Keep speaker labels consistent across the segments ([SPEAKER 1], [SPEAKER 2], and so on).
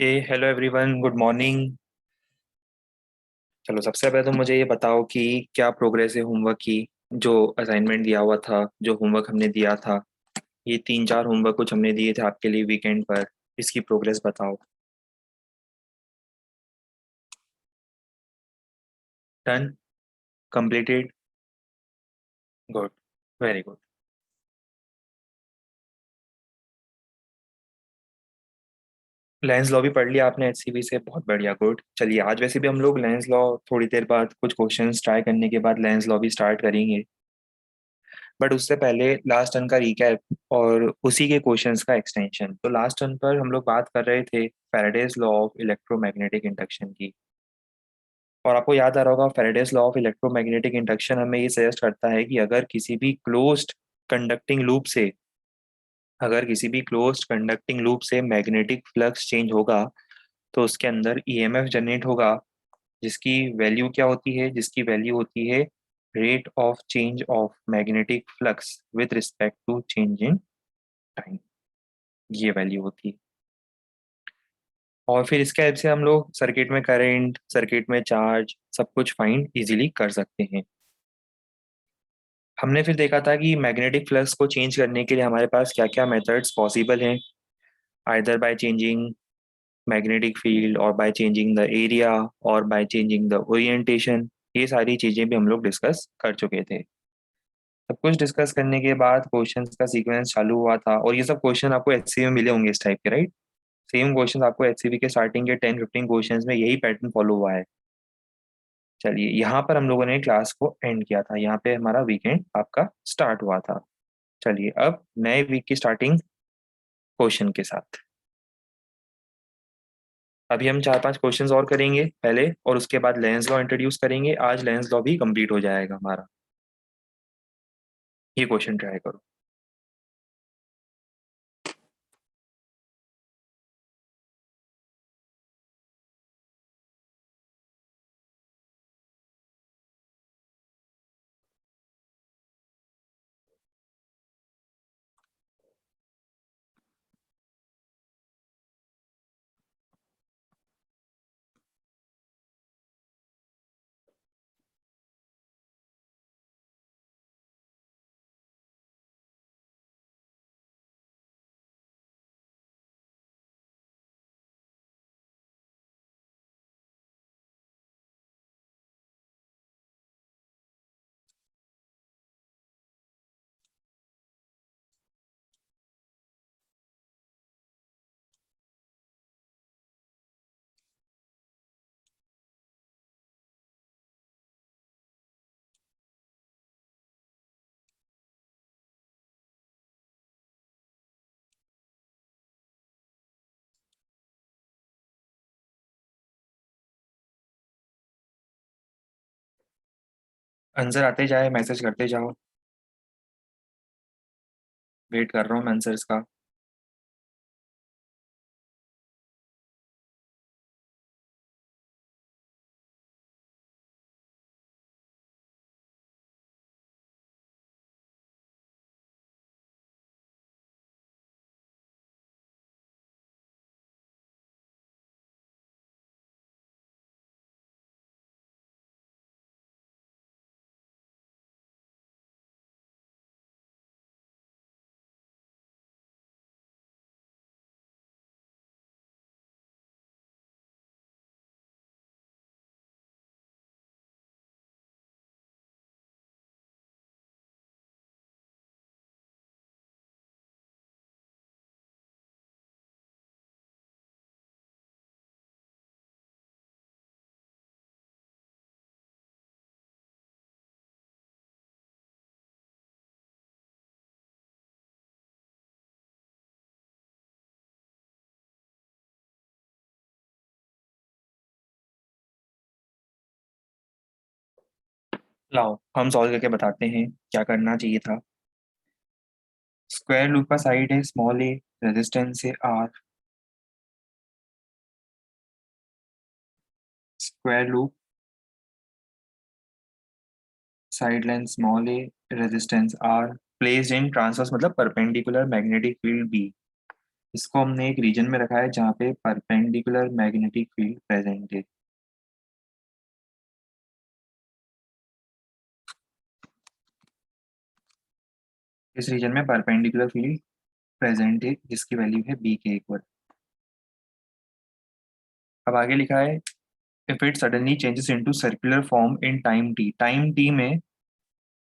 [SPEAKER 1] Hello everyone, good morning. चलो, सबसे पहले तो मुझे ये बताओ कि क्या प्रोग्रेस है होमवर्क की। जो असाइनमेंट दिया हुआ था, जो होमवर्क हमने दिया था, ये 3-4 होमवर्क कुछ हमने दिए थे आपके लिए वीकेंड पर। इसकी प्रोग्रेस बताओ। Done? Completed? Good. Very good. Lenz law भी पढ़ लिया आपने एचसीवी से? बहुत बढ़िया, गुड। चलिए, आज वैसे भी हम लोग लेंस लॉ थोड़ी देर बाद कुछ क्वेश्चंस ट्राई करने के बाद लेंस लॉ भी स्टार्ट करेंगे। बट उससे पहले लास्ट टर्न का रिकैप और उसी के क्वेश्चंस का एक्सटेंशन। तो लास्ट टर्न पर हम लोग बात कर रहे थे Faraday's law of electromagnetic induction की। और आपको याद आ रहा होगा, Faraday's law of electromagnetic induction हमें ये सजेस्ट करता है कि कंडक्टिंग लूप से अगर किसी भी क्लोज्ड कंडक्टिंग लूप से मैग्नेटिक फ्लक्स चेंज होगा तो उसके अंदर ईएमएफ जनरेट होगा। जिसकी वैल्यू क्या होती है? जिसकी वैल्यू होती है rate of change of magnetic flux with respect to change in time. ये वैल्यू होती है। और फिर इसके हेल्प से हम लोग सर्किट में करंट, सर्किट में चार्ज, सब कुछ फाइंड इजीली कर सकते हैं। हमने फिर देखा था कि मैग्नेटिक फ्लक्स को चेंज करने के लिए हमारे पास क्या क्या मेथड्स पॉसिबल हैं। Either by changing magnetic field, और बाय चेंजिंग द एरिया, और बाय चेंजिंग द ओरिएंटेशन। ये सारी चीजें भी हम लोग डिस्कस कर चुके थे। सब कुछ डिस्कस करने के बाद क्वेश्चंस का सीक्वेंस चालू हुआ था, और ये सब क्वेश्चन आपको एचसीवी में मिले होंगे इस टाइप के, राइट? सेम क्वेश्चन आपको एचसीवी के स्टार्टिंग के 10-15 क्वेश्चंस में यही पैटर्न फॉलो हुआ है। चलिए, यहाँ पर हम लोगों ने क्लास को एंड किया था, यहाँ पे हमारा वीकेंड आपका स्टार्ट हुआ था। चलिए, अब नए वीक की स्टार्टिंग क्वेश्चन के साथ। अभी हम 4-5 क्वेश्चंस और करेंगे पहले, और उसके बाद लेंस लॉ इंट्रोड्यूस करेंगे। आज लेंस लॉ भी कंप्लीट हो जाएगा हमारा। ये क्वेश्चन ट्राई करो। आंसर आते जाए, मैसेज करते जाओ। वेट कर रहा हूँ मैं आंसर्स का। लाओ, हम सॉल्व करके बताते हैं क्या करना चाहिए था। स्क्वायर लूप का साइड है स्मॉल ए, रेजिस्टेंस है R. Square loop, side length small a, resistance R, placed in transverse मतलब परपेंडिकुलर मैग्नेटिक फील्ड बी। इसको हमने एक रीजन में रखा है जहाँ पे परपेंडिकुलर मैग्नेटिक फील्ड प्रेजेंट है। इस रीजन में परपेंडिकुलर फील्ड प्रेजेंट है जिसकी वैल्यू है बी के इक्वल। अब आगे लिखा है if it suddenly changes into circular form in time T में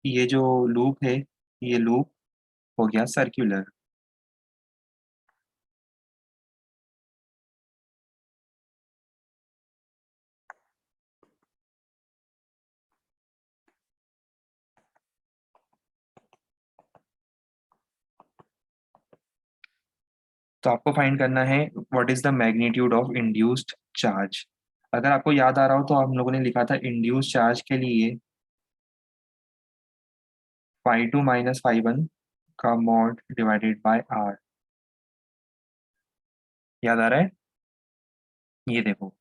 [SPEAKER 1] ये जो लूप है ये लूप हो गया सर्कुलर। तो आपको फाइंड करना है what is the magnitude of induced charge. अगर आपको याद आ रहा हो तो हम लोगों ने लिखा था इंड्यूस्ड चार्ज के लिए phi two minus phi one का मॉड डिवाइडेड बाय आर। याद आ रहा है? ये देखो,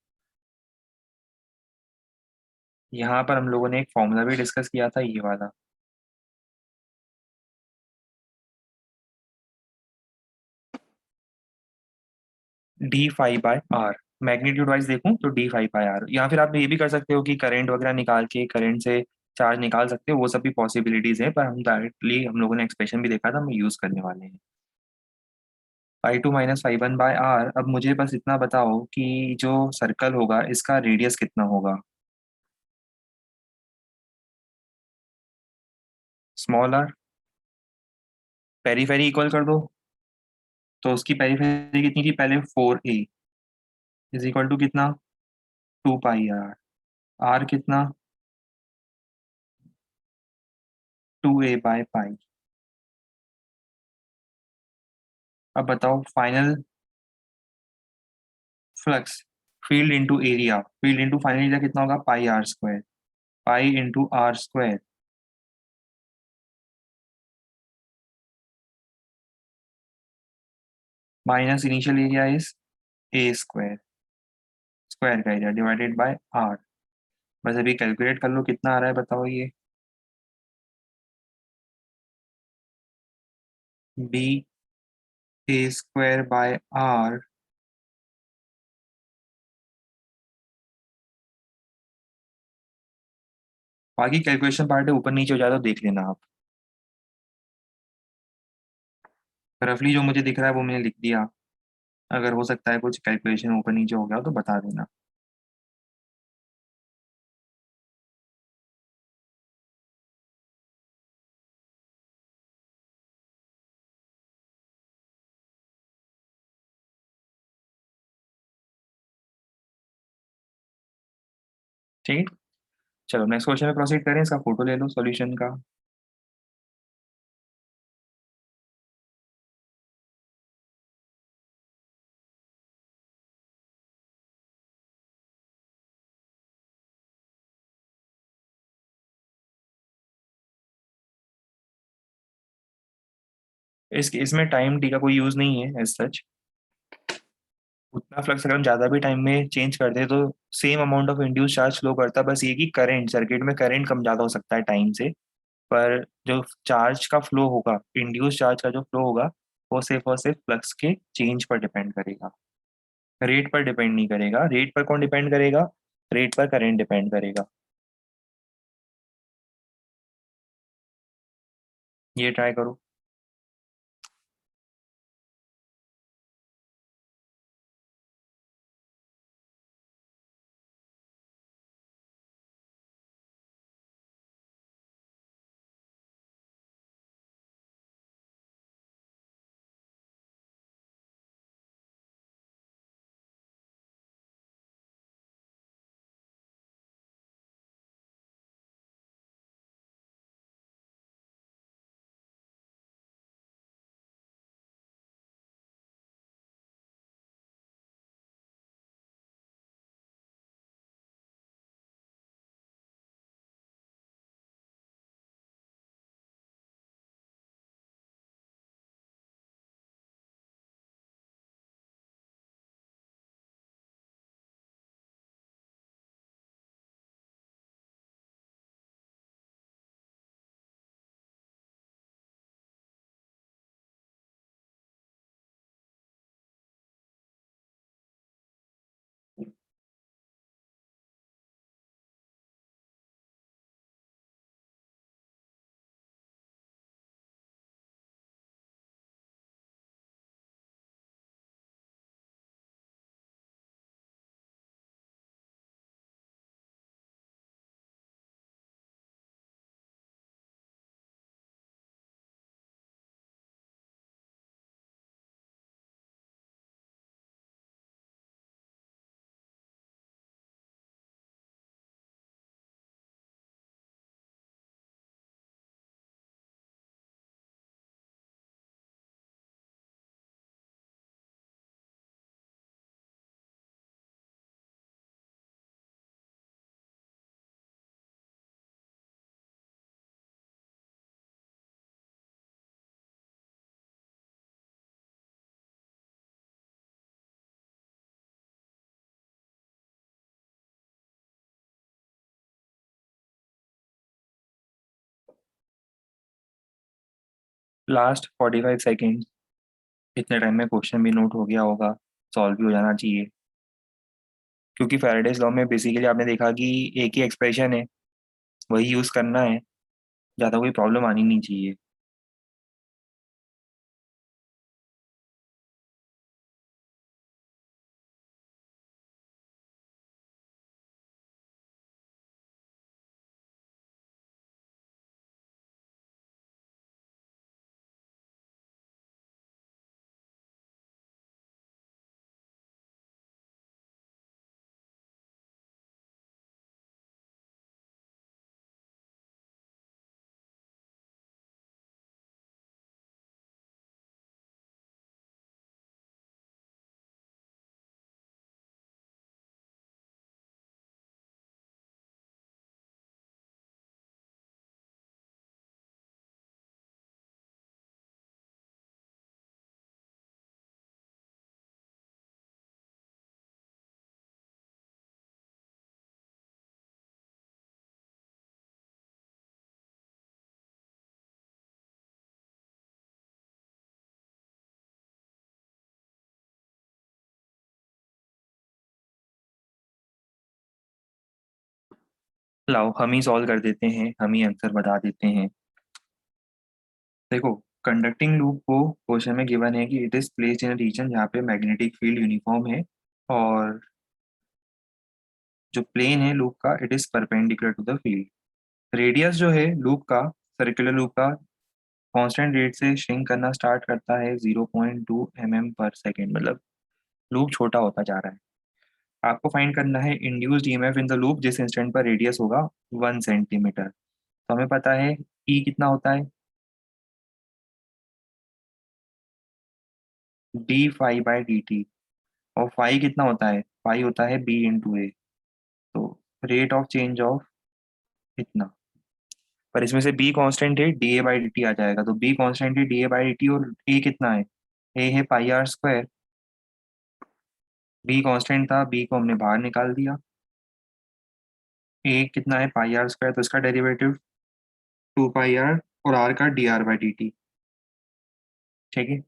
[SPEAKER 1] यहाँ पर हम लोगों ने एक फॉर्मूला भी डिस्कस किया था ये वाला। D phi by R, magnitude wise देखूं तो डी फाई बाय आर। या फिर आप ये भी कर सकते हो कि करंट वगैरह निकाल के करंट से चार्ज निकाल सकते हो, वो सब भी पॉसिबिलिटीज है, पर हम डायरेक्टली हम लोगों ने एक्सप्रेशन भी देखा था, हम यूज करने वाले हैं। Phi two minus phi one by R. अब मुझे बस इतना बताओ कि जो सर्कल होगा इसका रेडियस कितना होगा। Small are. पेरीफेरी इक्वल कर दो। तो उसकी पेरीफेरी कितनी थी पहले, 4a इज इक्वल टू कितना, 2 पाई आर। आर कितना, 2a/पाई। अब बताओ final flux, field into area, field into final area कितना होगा, pi are square. Pi into r square minus initial area is a square, square का एरिया डिवाइडेड बाय आर। बस अभी कैलकुलेट कर लो कितना आ रहा है बताओ ये। B a square by R. बाकी कैलकुलेशन पार्ट है, ऊपर नीचे हो जाए तो देख लेना आप। रफली जो मुझे दिख रहा है वो मैंने लिख दिया, अगर हो सकता है कुछ कैलकुलेशन ऊपर नीचे हो गया तो बता देना। ठीक, चलो नेक्स्ट क्वेश्चन में प्रोसीड करें, इसका फोटो ले लो सॉल्यूशन का। इसमें टाइम टी का कोई यूज नहीं है एज सच। उतना फ्लक्स अगर हम ज्यादा भी टाइम में चेंज करते तो same amount of induce charge flow करता, बस ये कि करंट सर्किट में करंट कम ज्यादा हो सकता है टाइम से। पर जो चार्ज का फ्लो होगा, इंड्यूस चार्ज का जो फ्लो होगा, वो सिर्फ और सिर्फ फ्लक्स के चेंज पर डिपेंड करेगा, रेट पर डिपेंड नहीं करेगा। रेट पर कौन डिपेंड करेगा, रेट पर करंट डिपेंड करेगा। ये ट्राई करो। लास्ट 45 सेकेंड, इतने टाइम में क्वेश्चन भी नोट हो गया होगा, सॉल्व भी हो जाना चाहिए। क्योंकि फैराडेज लॉ में बेसिकली आपने देखा कि एक ही एक्सप्रेशन है, वही यूज़ करना है, ज़्यादा कोई प्रॉब्लम आनी नहीं चाहिए। लाओ हम ही सॉल्व कर देते हैं, हम ही आंसर बता देते हैं। देखो, कंडक्टिंग लूप को क्वेश्चन में गिवन है कि it is placed in region जहाँ पे मैग्नेटिक फील्ड यूनिफॉर्म है, और जो प्लेन है लूप का, it is perpendicular to the field. Radius जो है लूप का, सर्कुलर लूप का, कांस्टेंट रेट से श्रिंक करना स्टार्ट करता है 0.2 mm/सेकेंड, मतलब लूप छोटा होता जा रहा है। आपको फाइंड करना है induced EMF in the loop जिस इंस्टेंट पर रेडियस होगा 1 सेंटीमीटर। तो हमें पता है ई कितना होता है, d phi/dt। और फाई कितना होता है, फाई होता है b/a। तो रेट ऑफ चेंज ऑफ इतना, पर इसमें से b कांस्टेंट है, da/dt आ जाएगा। तो b कांस्टेंट है da/dt, और a कितना है, a है πr²। b कांस्टेंट था, b को हमने बाहर निकाल दिया। a कितना है πr², तो इसका डेरिवेटिव 2πr, और r का dr/dt। ठीक है,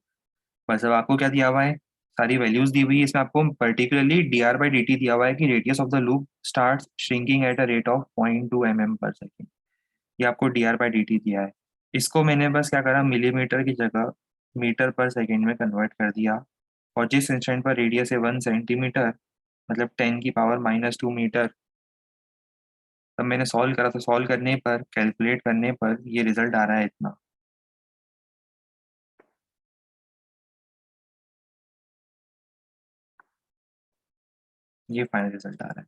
[SPEAKER 1] बस अब आपको क्या दिया हुआ है, सारी वैल्यूज दी हुई है। इसमें आपको पर्टिकुलरली dr/dt दिया हुआ है कि radius of the loop start shrinking at a rate of 0.2 mm/सेकेंड। ये आपको dr/dt दिया है। इसको मैंने बस क्या करा, मिलीमीटर की जगह मीटर पर सेकेंड में कन्वर्ट कर दिया। और जिस इंस्टेंट पर रेडियस है 1 सेंटीमीटर, मतलब 10⁻²मीटर, तब मैंने सॉल्व करा। तो सॉल्व करने पर, कैलकुलेट करने पर ये रिजल्ट आ रहा है इतना। ये फाइनल रिजल्ट आ रहा है।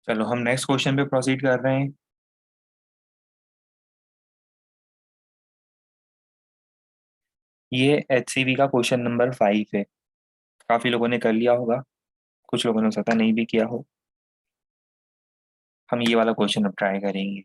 [SPEAKER 1] चलो हम नेक्स्ट क्वेश्चन पे प्रोसीड कर रहे हैं। ये HCV का क्वेश्चन नंबर 5 है। काफी लोगों ने कर लिया होगा, कुछ लोगों ने हो सकता है नहीं भी किया हो। हम ये वाला क्वेश्चन अब ट्राई करेंगे।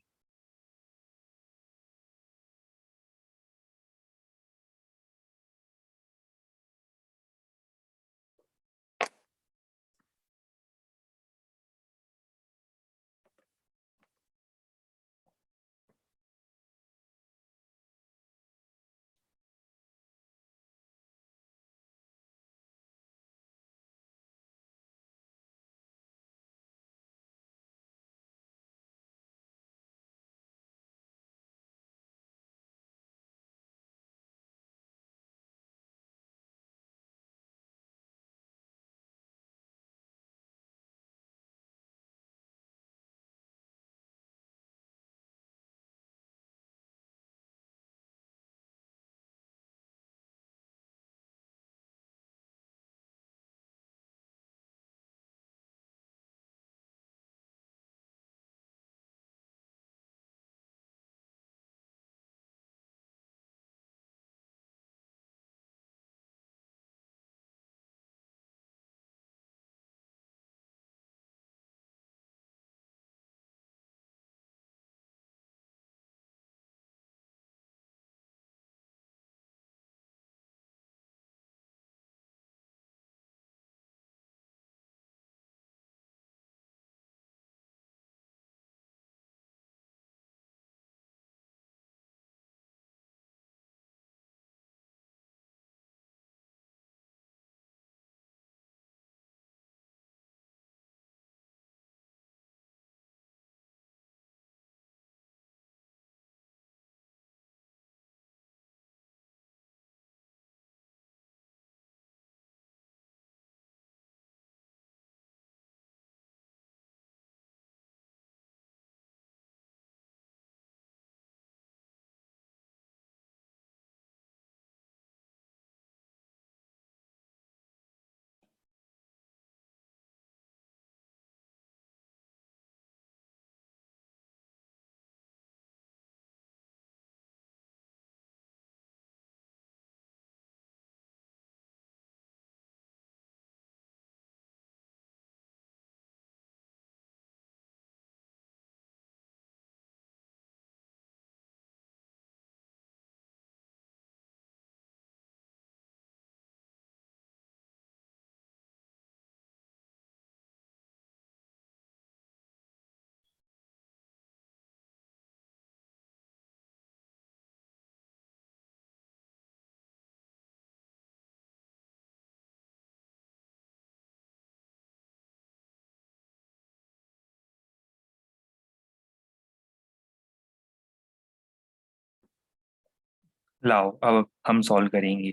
[SPEAKER 1] लाओ अब हम सॉल्व करेंगे।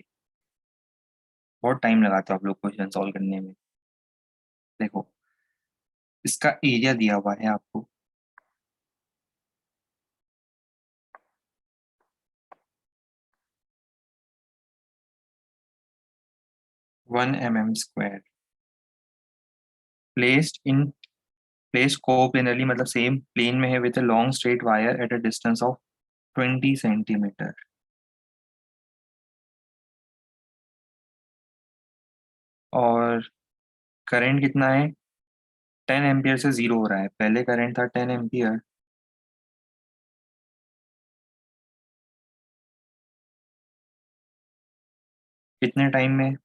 [SPEAKER 1] बहुत टाइम लगाता है आप लोग क्वेश्चन सॉल्व करने में। देखो, इसका एरिया दिया हुआ है आपको, 1 mm²। प्लेस्ड इन प्लेस्ड कोप्लेनरली मतलब सेम प्लेन में है, with a long straight wire at a distance of 20 centimetre. और करंट कितना है? 10 एम्पियर से जीरो हो रहा है, पहले करंट था 10 एम्पियर। कितने टाइम में?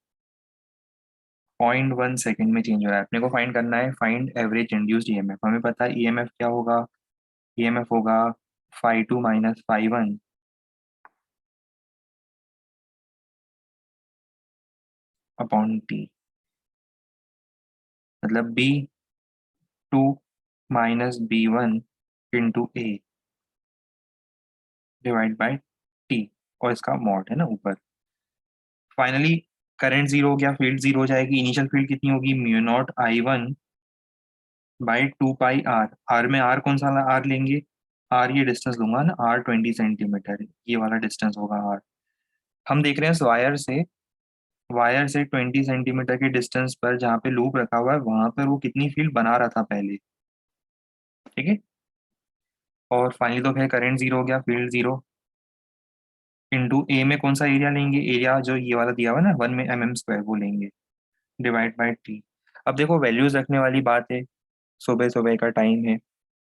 [SPEAKER 1] 0.1 सेकेंड में चेंज हो रहा है। अपने को फाइंड करना है फाइंड एवरेज इंड्यूस्ड ईएमएफ। हमें पता है ईएमएफ क्या होगा, ईएमएफ होगा φ2 माइनस φ1 अपॉन टी। मतलब B2 minus B1 into A divide by T, और इसका मॉड है ना ऊपर। फाइनली करंट जीरो हो गया, फील्ड जीरो हो जाएगी। इनिशियल फील्ड कितनी होगी? μ0 I1 by 2 pi R. R में आर कौन सा आर लेंगे? आर ये डिस्टेंस लूंगा ना, आर 20 सेंटीमीटर, ये वाला डिस्टेंस होगा आर। हम देख रहे हैं इस वायर से 20 सेंटीमीटर के डिस्टेंस पर जहाँ पे लूप रखा हुआ है वहां पर वो कितनी फील्ड बना रहा था पहले। ठीक है। और फाइनली तो फिर करंट जीरो हो गया, फील्ड जीरो। इंटू ए में कौन सा एरिया लेंगे? एरिया जो ये वाला दिया हुआ है ना 1 mm² वो लेंगे, डिवाइड बाई टी। अब देखो वैल्यूज रखने वाली बात है, सुबह सुबह का टाइम है,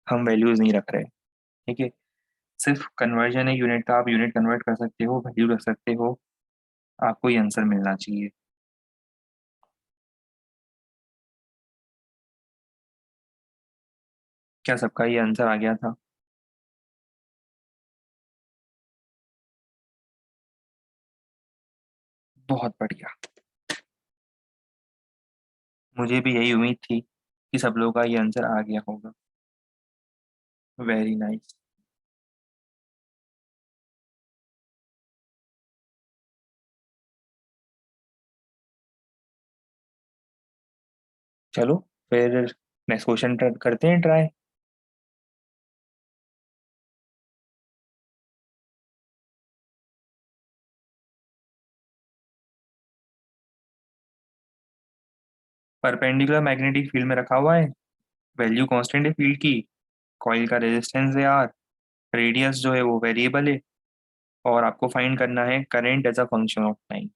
[SPEAKER 1] हम वैल्यूज नहीं रख रहे। ठीक है। सिर्फ कन्वर्जन है यूनिट का, आप यूनिट कन्वर्ट कर सकते हो, वैल्यू रख सकते हो, आपको ये आंसर मिलना चाहिए। क्या सबका ये आंसर आ गया था? बहुत बढ़िया। मुझे भी यही उम्मीद थी कि सब लोगों का ये आंसर आ गया होगा। Very nice. चलो फिर नेक्स्ट क्वेश्चन करते हैं ट्राई। परपेंडिकुलर मैग्नेटिक फील्ड में रखा हुआ है, वैल्यू कांस्टेंट है फील्ड की, कॉइल का रेजिस्टेंस है आर, रेडियस जो है वो वेरिएबल है, और आपको फाइंड करना है current as a function of time.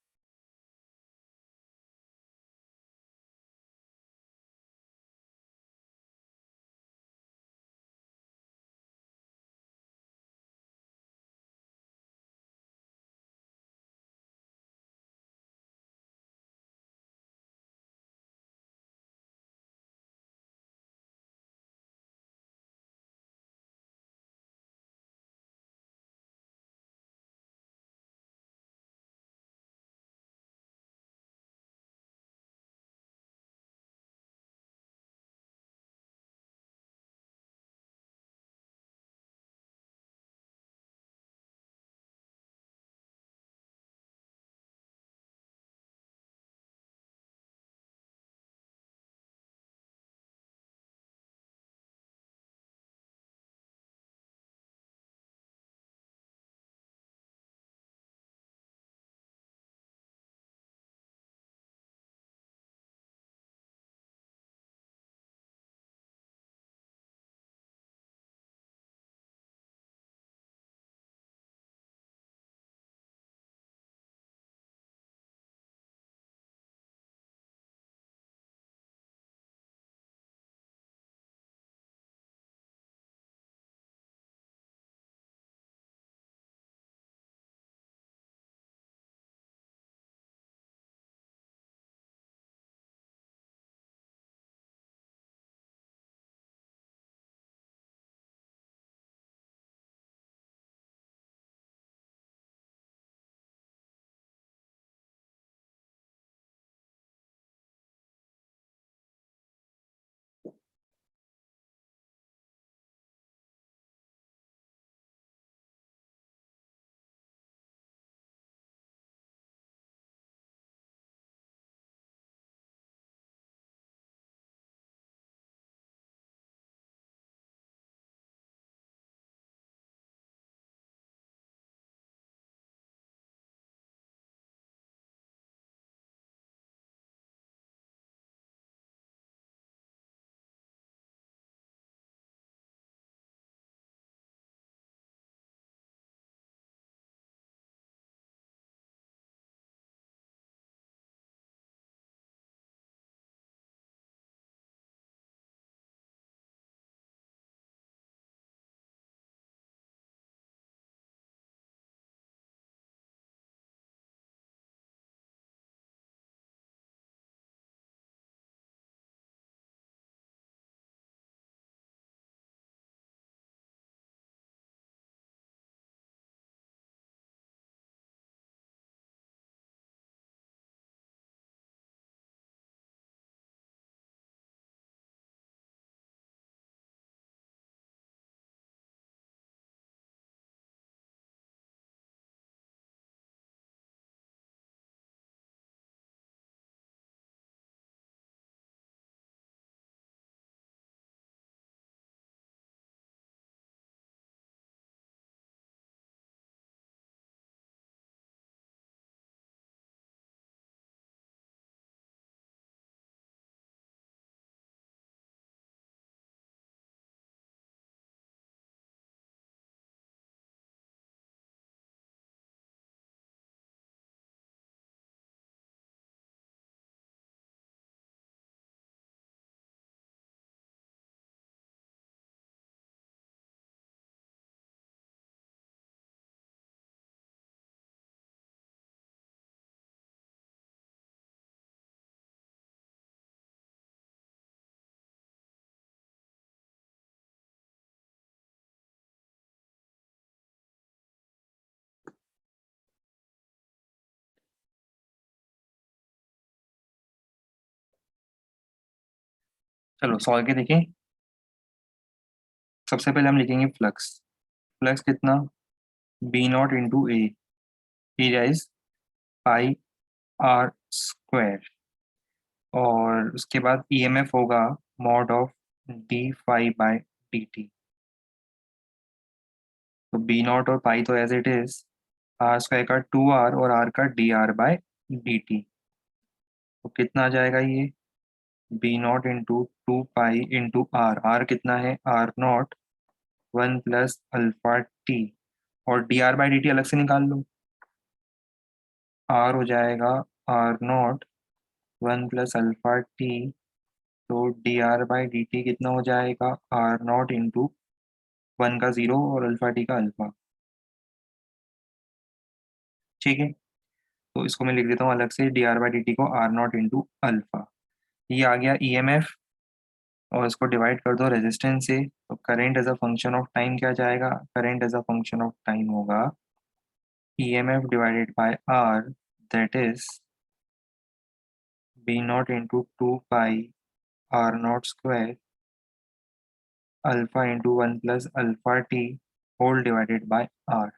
[SPEAKER 1] चलो सॉल्व के देखें। सबसे पहले हम लिखेंगे फ्लक्स। फ्लक्स कितना, B not into A, area is pi are square, और उसके बाद ईएमएफ होगा mod of d phi by d t. तो बी नॉट और पाई तो as it is, R square का 2r और आर का d R by d t. तो कितना आ जाएगा ये, B not into 2 pi into r, r कितना है, r not 1 plus alpha t, और d r by d t अलग से निकाल लो। आर हो जाएगा r not 1 plus alpha t, तो d r by d t कितना हो जाएगा, आर नॉट इंटू 1 का 0 और अल्फा टी का अल्फा। ठीक है, तो इसको मैं लिख देता हूँ अलग से, D r by d T को आर नॉट इंटू अल्फा। ये आ गया ईएमएफ, और इसको डिवाइड कर दो रेजिस्टेंस से, तो current as a function of time क्या जाएगा, current as a function of time होगा EMF divided by are, that is B not into 2 pi r not square alpha into 1 plus alpha t whole divided by r.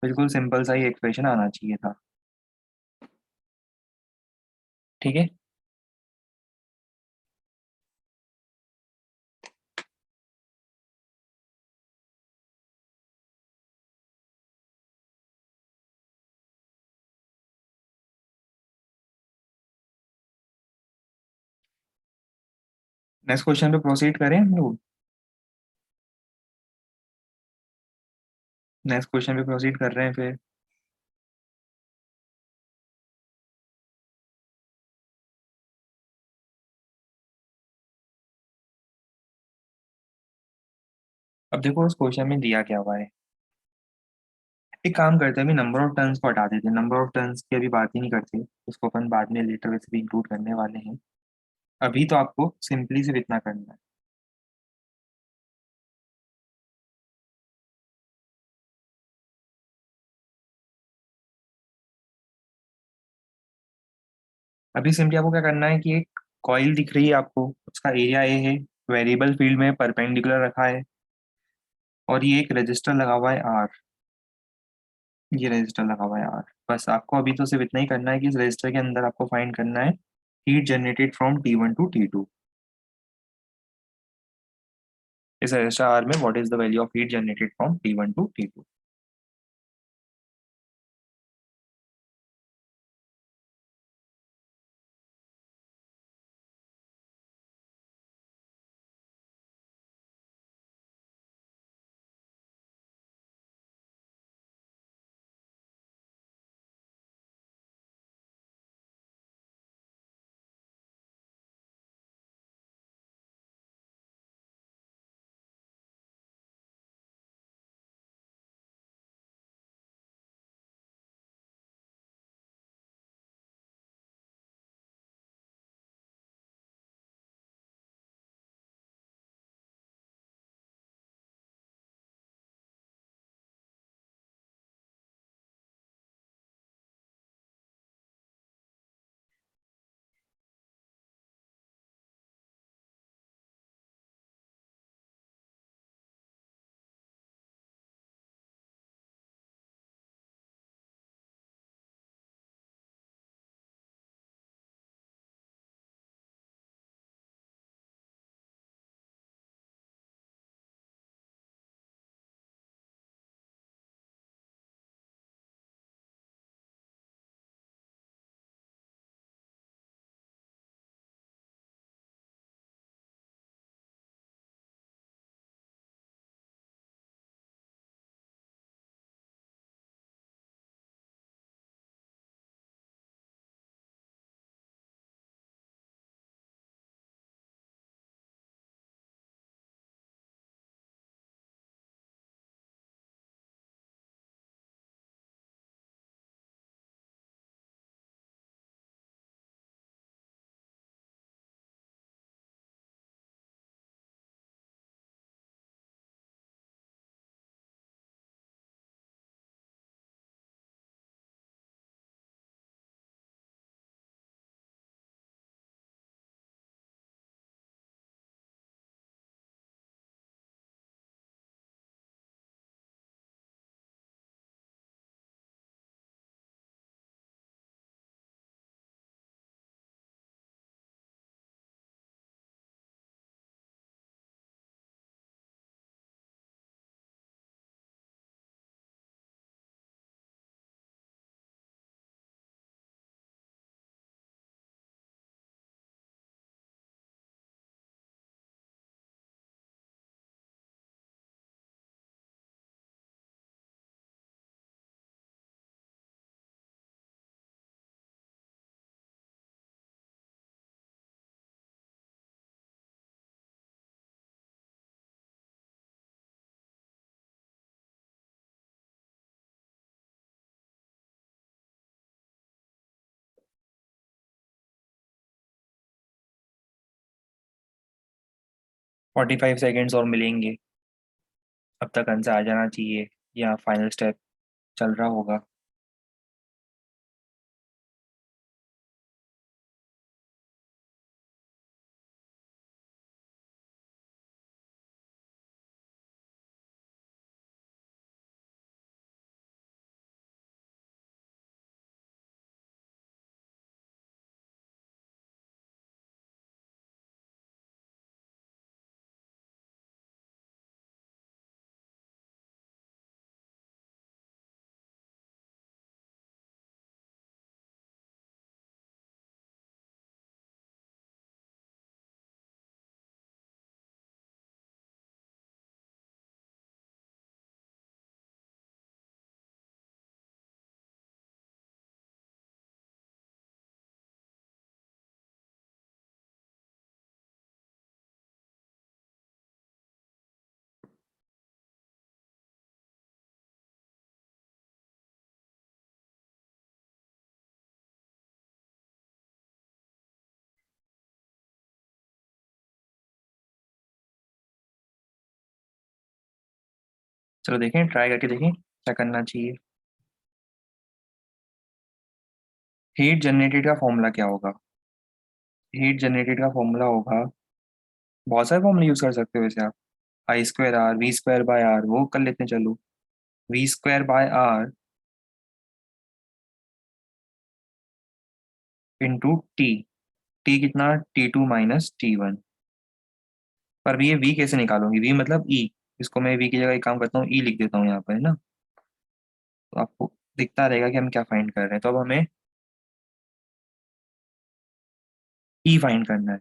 [SPEAKER 1] बिल्कुल simple सा ही expression आना चाहिए था। ठीक है, नेक्स्ट क्वेश्चन पे प्रोसीड करें हम लोग। नेक्स्ट क्वेश्चन पे प्रोसीड कर रहे हैं फिर। अब देखो उस क्वेश्चन में दिया क्या हुआ है। एक काम करते हैं, अभी नंबर ऑफ टर्न्स को हटा देते हैं, नंबर ऑफ टर्न्स की अभी बात ही नहीं करते, उसको अपन बाद में लेटर वैसे भी इंक्लूड करने वाले हैं। अभी तो आपको सिंपली सिर्फ इतना करना है। अभी सिंपली आपको क्या करना है कि एक कॉइल दिख रही है आपको, उसका एरिया ए है, वेरिएबल फील्ड में परपेंडिकुलर रखा है, और ये एक रजिस्टर लगा हुआ है आर, ये रजिस्टर लगा हुआ है आर। बस आपको अभी तो सिर्फ इतना ही करना है कि इस रजिस्टर के अंदर आपको फाइंड करना है heat generated from T1 to T2। इस रजिस्टर आर में what is the value of heat generated from T1 to T2। 45 seconds और मिलेंगे, अब तक आंसर आ जाना चाहिए या फाइनल स्टेप चल रहा होगा। चलो देखें, ट्राई करके देखें क्या करना चाहिए। हीट जनरेटेड का फॉर्मूला क्या होगा? हीट जनरेटेड का फॉर्मूला होगा, बहुत सारे फॉर्मूले यूज कर सकते हो वैसे आप। I² R V²/R, वो कर लेते हैं चलो। V²/R into T. टी कितना? T2 - T1। पर ये वी कैसे निकालूंगी? वी मतलब ई। इसको मैं वी की जगह एक काम करता हूँ, ई लिख देता हूँ यहाँ पर, है ना। तो आपको दिखता रहेगा कि हम क्या फाइंड कर रहे हैं। तो अब हमें ई फाइंड करना है।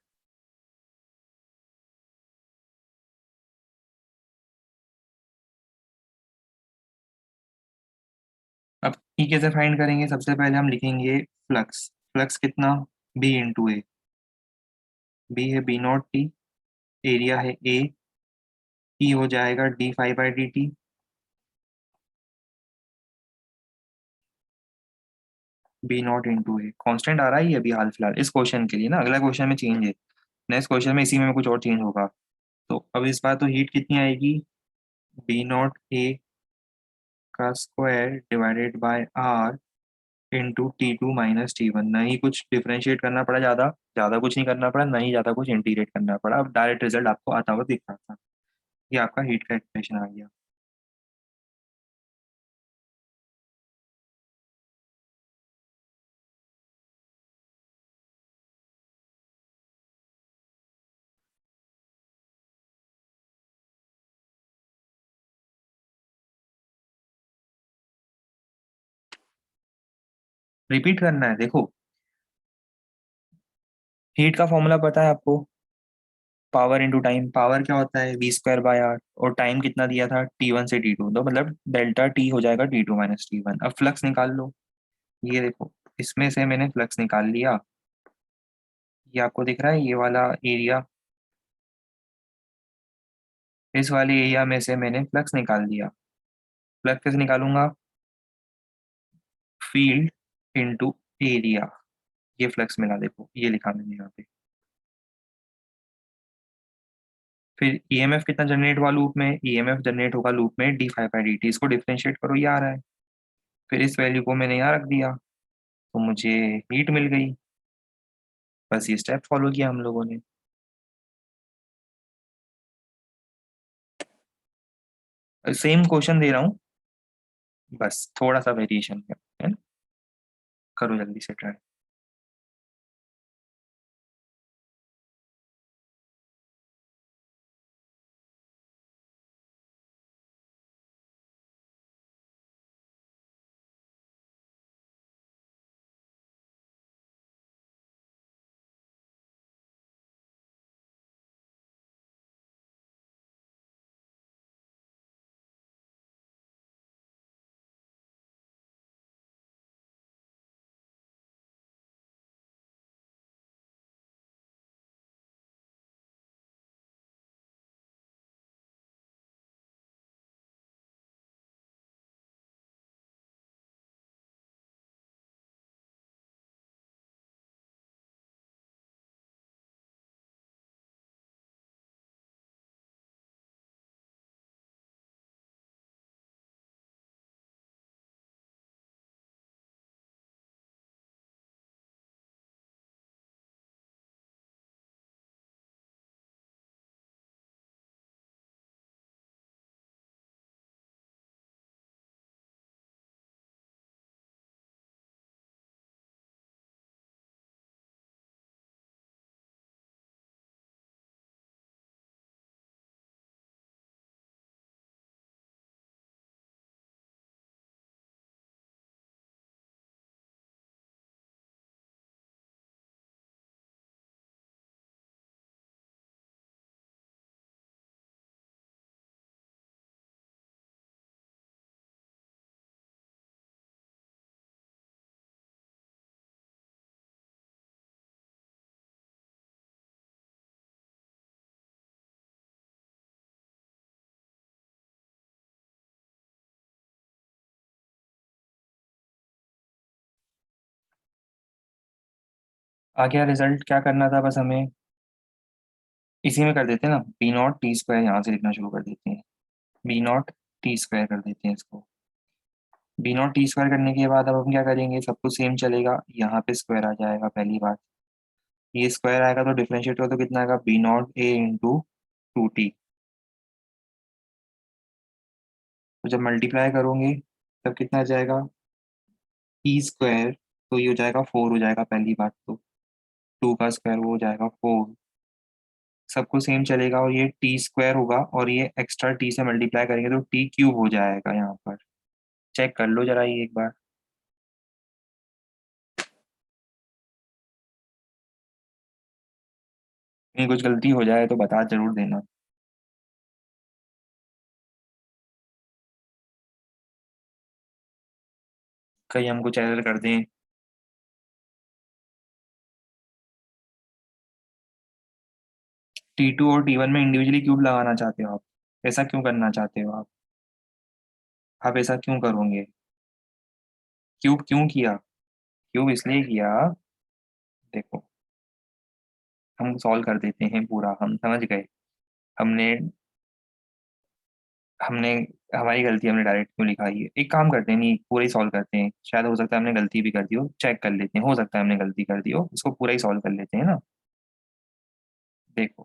[SPEAKER 1] अब ई कैसे फाइंड करेंगे? सबसे पहले हम लिखेंगे फ्लक्स। फ्लक्स कितना? बी इंटू ए। बी है B0 T, एरिया है ए, ई हो जाएगा d∅/dt। B0 × A कांस्टेंट आ रहा है ये अभी हाल फिलहाल इस क्वेश्चन के लिए ना, अगला क्वेश्चन में चेंज है। नेक्स्ट क्वेश्चन में इसी में कुछ और चेंज होगा। तो अब इस बार तो हीट कितनी आएगी? B0 A का square divided bye R into T2 - T1। ना ही कुछ डिफरेंशिएट करना पड़ा, ज़्यादा ज़्यादा कुछ नहीं करना पड़ा, ना ही ज़्यादा कुछ इंटीग्रेट करना पड़ा। अब डायरेक्ट रिजल्ट आपको आता हुआ दिख रहा था। ये आपका हीट का एक्सप्रेशन आ गया। रिपीट करना है, देखो। हीट का फॉर्मूला पता है आपको? Power into time. पावर क्या होता है? V²/R। और टाइम कितना दिया था? T1 से T2, तो मतलब डेल्टा टी हो जाएगा T2 - T1। अब फ्लक्स निकाल लो। ये देखो, इसमें से मैंने फ्लक्स निकाल लिया। ये आपको दिख रहा है ये वाला एरिया? इस वाले एरिया में से मैंने फ्लक्स निकाल दिया। फ्लक्स कैसे निकालूंगा? Field into area. ये फ्लक्स मिला, देखो ये लिखा मैंने यहाँ पे। फिर ईएमएफ कितना जनरेट हुआ लूप में? ईएमएफ जनरेट होगा लूप में d∅/dt। इसको डिफरेंशिएट करो, ये आ रहा है। फिर इस वैल्यू को मैंने यहाँ रख दिया, तो मुझे हीट मिल गई। बस ये स्टेप फॉलो किया हम लोगों ने। सेम क्वेश्चन दे रहा हूँ, बस थोड़ा सा वेरिएशन है ना। करो जल्दी से ट्राई। आगे रिजल्ट क्या करना था, बस हमें इसी में कर देते हैं ना, बी नॉट टी स्क्वायर यहाँ से लिखना शुरू कर देते हैं। बी नॉट टी स्क्वायर कर देते हैं इसको। बी नॉट टी स्क्वायर करने के बाद अब हम क्या करेंगे, सब कुछ सेम चलेगा, यहाँ पे स्क्वायर आ जाएगा पहली बात। ये स्क्वायर आएगा तो डिफरेंशिएट हो तो कितना आएगा, B naught a into 2t। तो जब मल्टीप्लाई करोगे तब कितना आ जाएगा, टी स्क्वायर, तो ये हो जाएगा 4 हो जाएगा पहली बात तो। 2 का स्क्वायर वो हो जाएगा 4। सबको सेम चलेगा और ये टी स्क्वायर होगा और ये एक्स्ट्रा टी से मल्टीप्लाई करेंगे तो टी क्यूब हो जाएगा यहाँ पर। चेक कर लो जरा ये एक बार। कहीं कुछ गलती हो जाए तो बता जरूर देना। कहीं हम कुछ एरर कर दें। T2 और T1 में इंडिविजुअली क्यूब लगाना चाहते हो आप? ऐसा क्यों करना चाहते हो आप? आप ऐसा क्यों करोगे? क्यूब क्यों किया? क्यूब इसलिए किया, देखो, हम सॉल्व कर देते हैं पूरा, हम समझ गए। हमने हमने हमारी गलती, हमने डायरेक्ट क्यों लिखा, ये एक काम करते हैं, नहीं पूरा ही सॉल्व करते हैं, शायद हो सकता है हमने गलती भी कर दी हो, चेक कर लेते हैं, हो सकता है हमने गलती कर दी हो, इसको पूरा ही सॉल्व कर लेते हैं ना। देखो,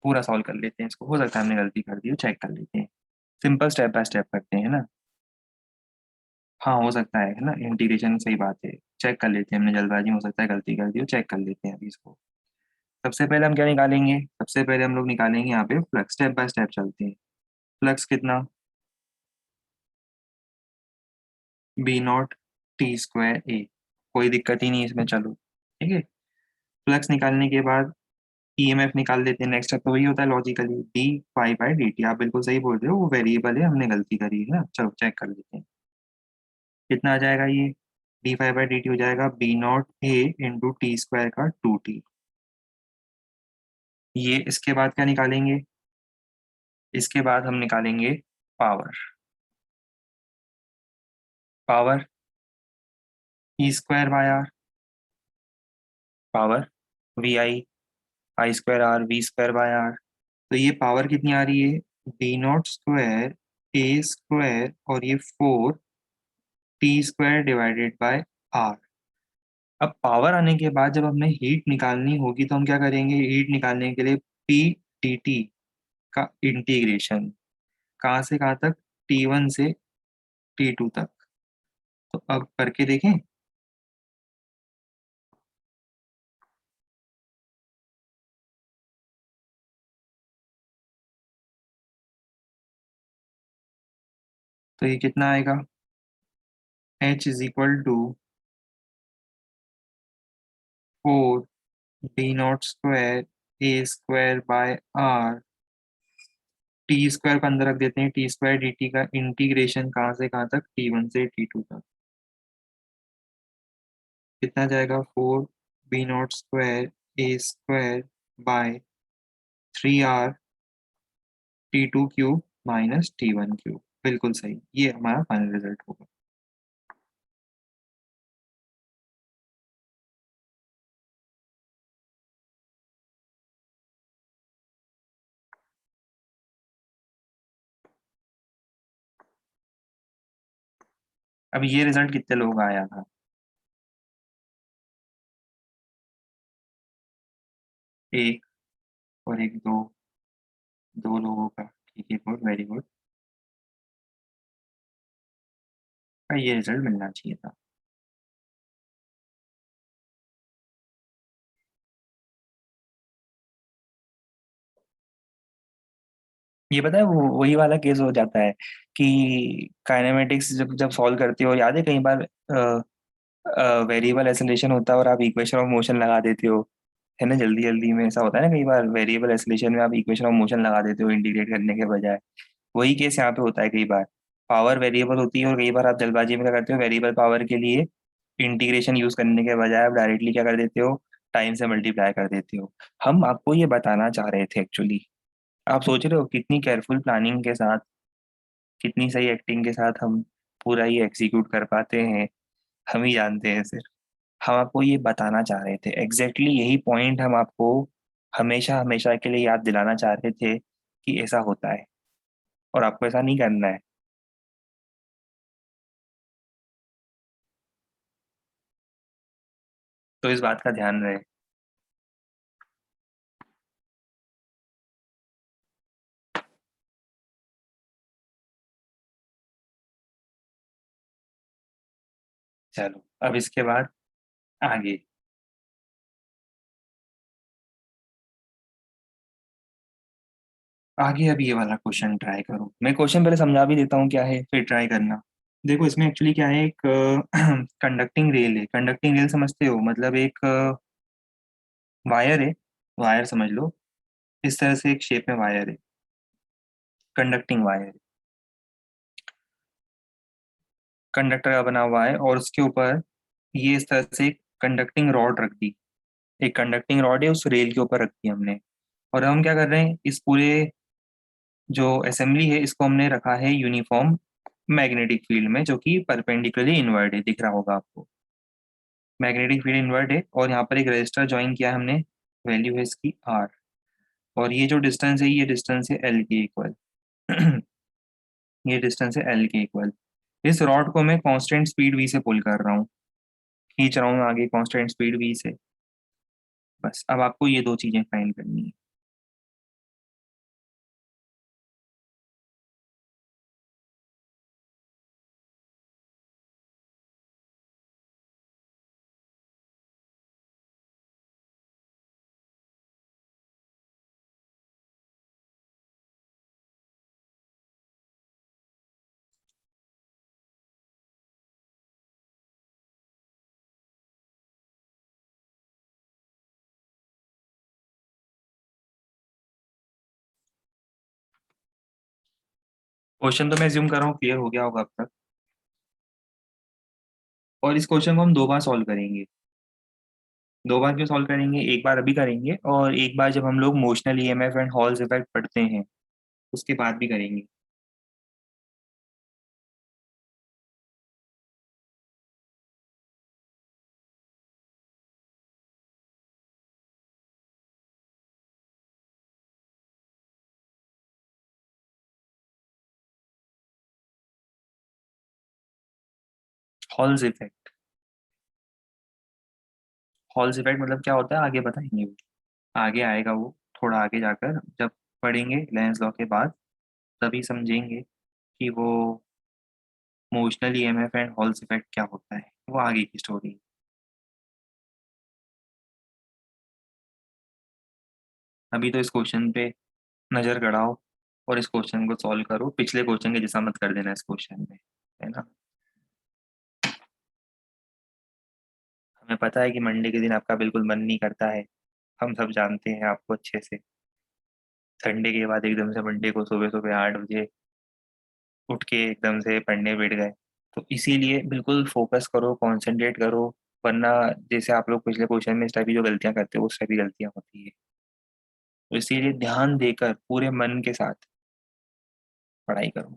[SPEAKER 1] पूरा सॉल्व कर लेते हैं इसको, हो सकता है हमने गलती कर दी हो, चेक कर लेते हैं। सिंपल स्टेप बाय स्टेप करते हैं ना। हाँ हो सकता है ना, इंटीग्रेशन सही बात है। चेक कर लेते हैं, हमने जल्दबाजी में हो सकता है गलती कर दी हो, चेक कर लेते हैं अभी इसको। सबसे पहले हम क्या निकालेंगे, सबसे पहले हम लोग निकालेंगे यहाँ पे फ्लक्स, स्टेप बाय स्टेप चलते हैं। फ्लक्स कितना, बी नॉट टी स्क्वायर ए, कोई दिक्कत ही नहीं इसमें, चलो ठीक है। फ्लक्स निकालने के बाद ईएमएफ निकाल लेते हैं, नेक्स्ट स्टेप तो वही होता है logically, d phi by d t. आप बिल्कुल सही बोल रहे हो, वो वेरिएबल है, हमने गलती करी है ना, चलो चेक कर लेते हैं। कितना आ जाएगा ये, d phi by d t हो जाएगा B naught a into t square का 2t। ये इसके बाद क्या निकालेंगे, इसके बाद हम निकालेंगे power. Power E square by R, power V I, I square R V square by R. तो ये पावर कितनी आ रही है, B naught square a square और ये 4 t square divided by R. अब पावर आने के बाद जब हमें हीट निकालनी होगी तो हम क्या करेंगे, हीट निकालने के लिए पी टी टी का इंटीग्रेशन, कहाँ से कहाँ तक, T1 से T2 तक। तो अब करके देखें। तो ये कितना आएगा, H is equal to 4 d naught square a square by R, t square का अंदर रख देते हैं, टी स्क्वायर डी टी का इंटीग्रेशन कहाँ से कहाँ तक, T1 से T2 तक। कितना जाएगा, 4 B naught square a square by 3R T2 cube minus T1 cube. बिल्कुल सही, ये हमारा फाइनल रिजल्ट होगा। अब ये रिजल्ट कितने लोगों का आया था, एक और एक, दो, दो लोगों का, ठीक है, गुड, वेरी गुड। ये रिजल्ट मिलना चाहिए था। ये पता है वो वही वाला केस हो जाता है कि काइनेमेटिक्स जब जब सॉल्व करते हो, याद है कई बार वेरिएबल एसेलेशन होता है और आप इक्वेशन ऑफ मोशन लगा देते हो, है ना, जल्दी जल्दी में ऐसा होता है ना, कई बार वेरिएबल एसेलेशन में आप इक्वेशन ऑफ मोशन लगा देते हो इंटीग्रेट करने के बजाय। वही केस यहाँ पे होता है कई बार। पावर वेरिएबल होती है और कई बार आप जल्दबाजी में क्या करते हो, वेरिएबल पावर के लिए इंटीग्रेशन यूज करने के बजाय आप डायरेक्टली क्या कर देते हो, टाइम से मल्टीप्लाई कर देते हो। हम आपको ये बताना चाह रहे थे एक्चुअली। आप सोच रहे हो कितनी केयरफुल प्लानिंग के साथ, कितनी सही एक्टिंग के साथ हम पूरा ये एग्जीक्यूट कर पाते हैं, हम ही जानते हैं सिर्फ। हम आपको ये बताना चाह रहे थे, एग्जैक्टली यही पॉइंट हम आपको हमेशा हमेशा के लिए याद दिलाना चाह रहे थे कि ऐसा होता है और आपको ऐसा नहीं करना है। तो इस बात का ध्यान रहे। चलो अब इसके बाद आगे। आगे अब ये वाला क्वेश्चन ट्राई करो, मैं क्वेश्चन पहले समझा भी देता हूँ क्या है, फिर ट्राई करना। देखो इसमें एक्चुअली क्या है, एक कंडक्टिंग रेल है। कंडक्टिंग रेल समझते हो, मतलब एक वायर है। वायर समझ लो, इस तरह से एक शेप में वायर है, कंडक्टिंग वायर। कंडक्टर का बना हुआ है और उसके ऊपर ये इस तरह से एक कंडक्टिंग रॉड रख दी। एक कंडक्टिंग रॉड है उस रेल के ऊपर रख दी हमने। और हम क्या कर रहे हैं, इस पूरे जो असेंबली है इसको हमने रखा है यूनिफॉर्म मैग्नेटिक फील्ड में, जो कि परपेंडिकुलरली इनवर्ट है, दिख रहा होगा आपको। मैग्नेटिक फील्ड इनवर्ट है और यहाँ पर एक रजिस्टर ज्वाइन किया है हमने, वैल्यू है इसकी आर। और ये जो डिस्टेंस है, ये डिस्टेंस है एल के इक्वल। ये डिस्टेंस है एल के इक्वल। इस रॉड को मैं कांस्टेंट स्पीड वी से पुल कर रहा हूँ, खींच रहा हूँ मैं आगे कांस्टेंट स्पीड वी से। बस अब आपको ये दो चीजें फाइंड करनी है। क्वेश्चन तो मैं ज्यूम कर रहा हूँ क्लियर हो गया होगा अब तक। और इस क्वेश्चन को हम दो बार सॉल्व करेंगे। दो बार क्यों सॉल्व करेंगे, एक बार अभी करेंगे और एक बार जब हम लोग motional EMF and halls effect पढ़ते हैं उसके बाद भी करेंगे। हॉल्स इफेक्ट, हॉल्स इफेक्ट मतलब क्या होता है आगे बताएंगे वो। आगे आएगा वो, थोड़ा आगे जाकर जब पढ़ेंगे लेंस लॉ के बाद, तभी समझेंगे कि वो motional EMF and halls effect क्या होता है, वो आगे की स्टोरी। अभी तो इस क्वेश्चन पे नजर गड़ाओ और इस क्वेश्चन को सॉल्व करो, पिछले क्वेश्चन के जैसा मत कर देना इस क्वेश्चन में, है ना। हमें पता है कि मंडे के दिन आपका बिल्कुल मन नहीं करता है, हम सब जानते हैं आपको अच्छे से। संडे के बाद एकदम से मंडे को सुबह सुबह 8 बजे उठ के एकदम से पढ़ने बैठ गए। तो इसीलिए बिल्कुल फोकस करो, कंसंट्रेट करो, वरना जैसे आप लोग पिछले क्वेश्चन में इस टाइप की जो गलतियां करते हो उस टाइप की गलतियां होती है। तो इसीलिए ध्यान देकर पूरे मन के साथ पढ़ाई करो।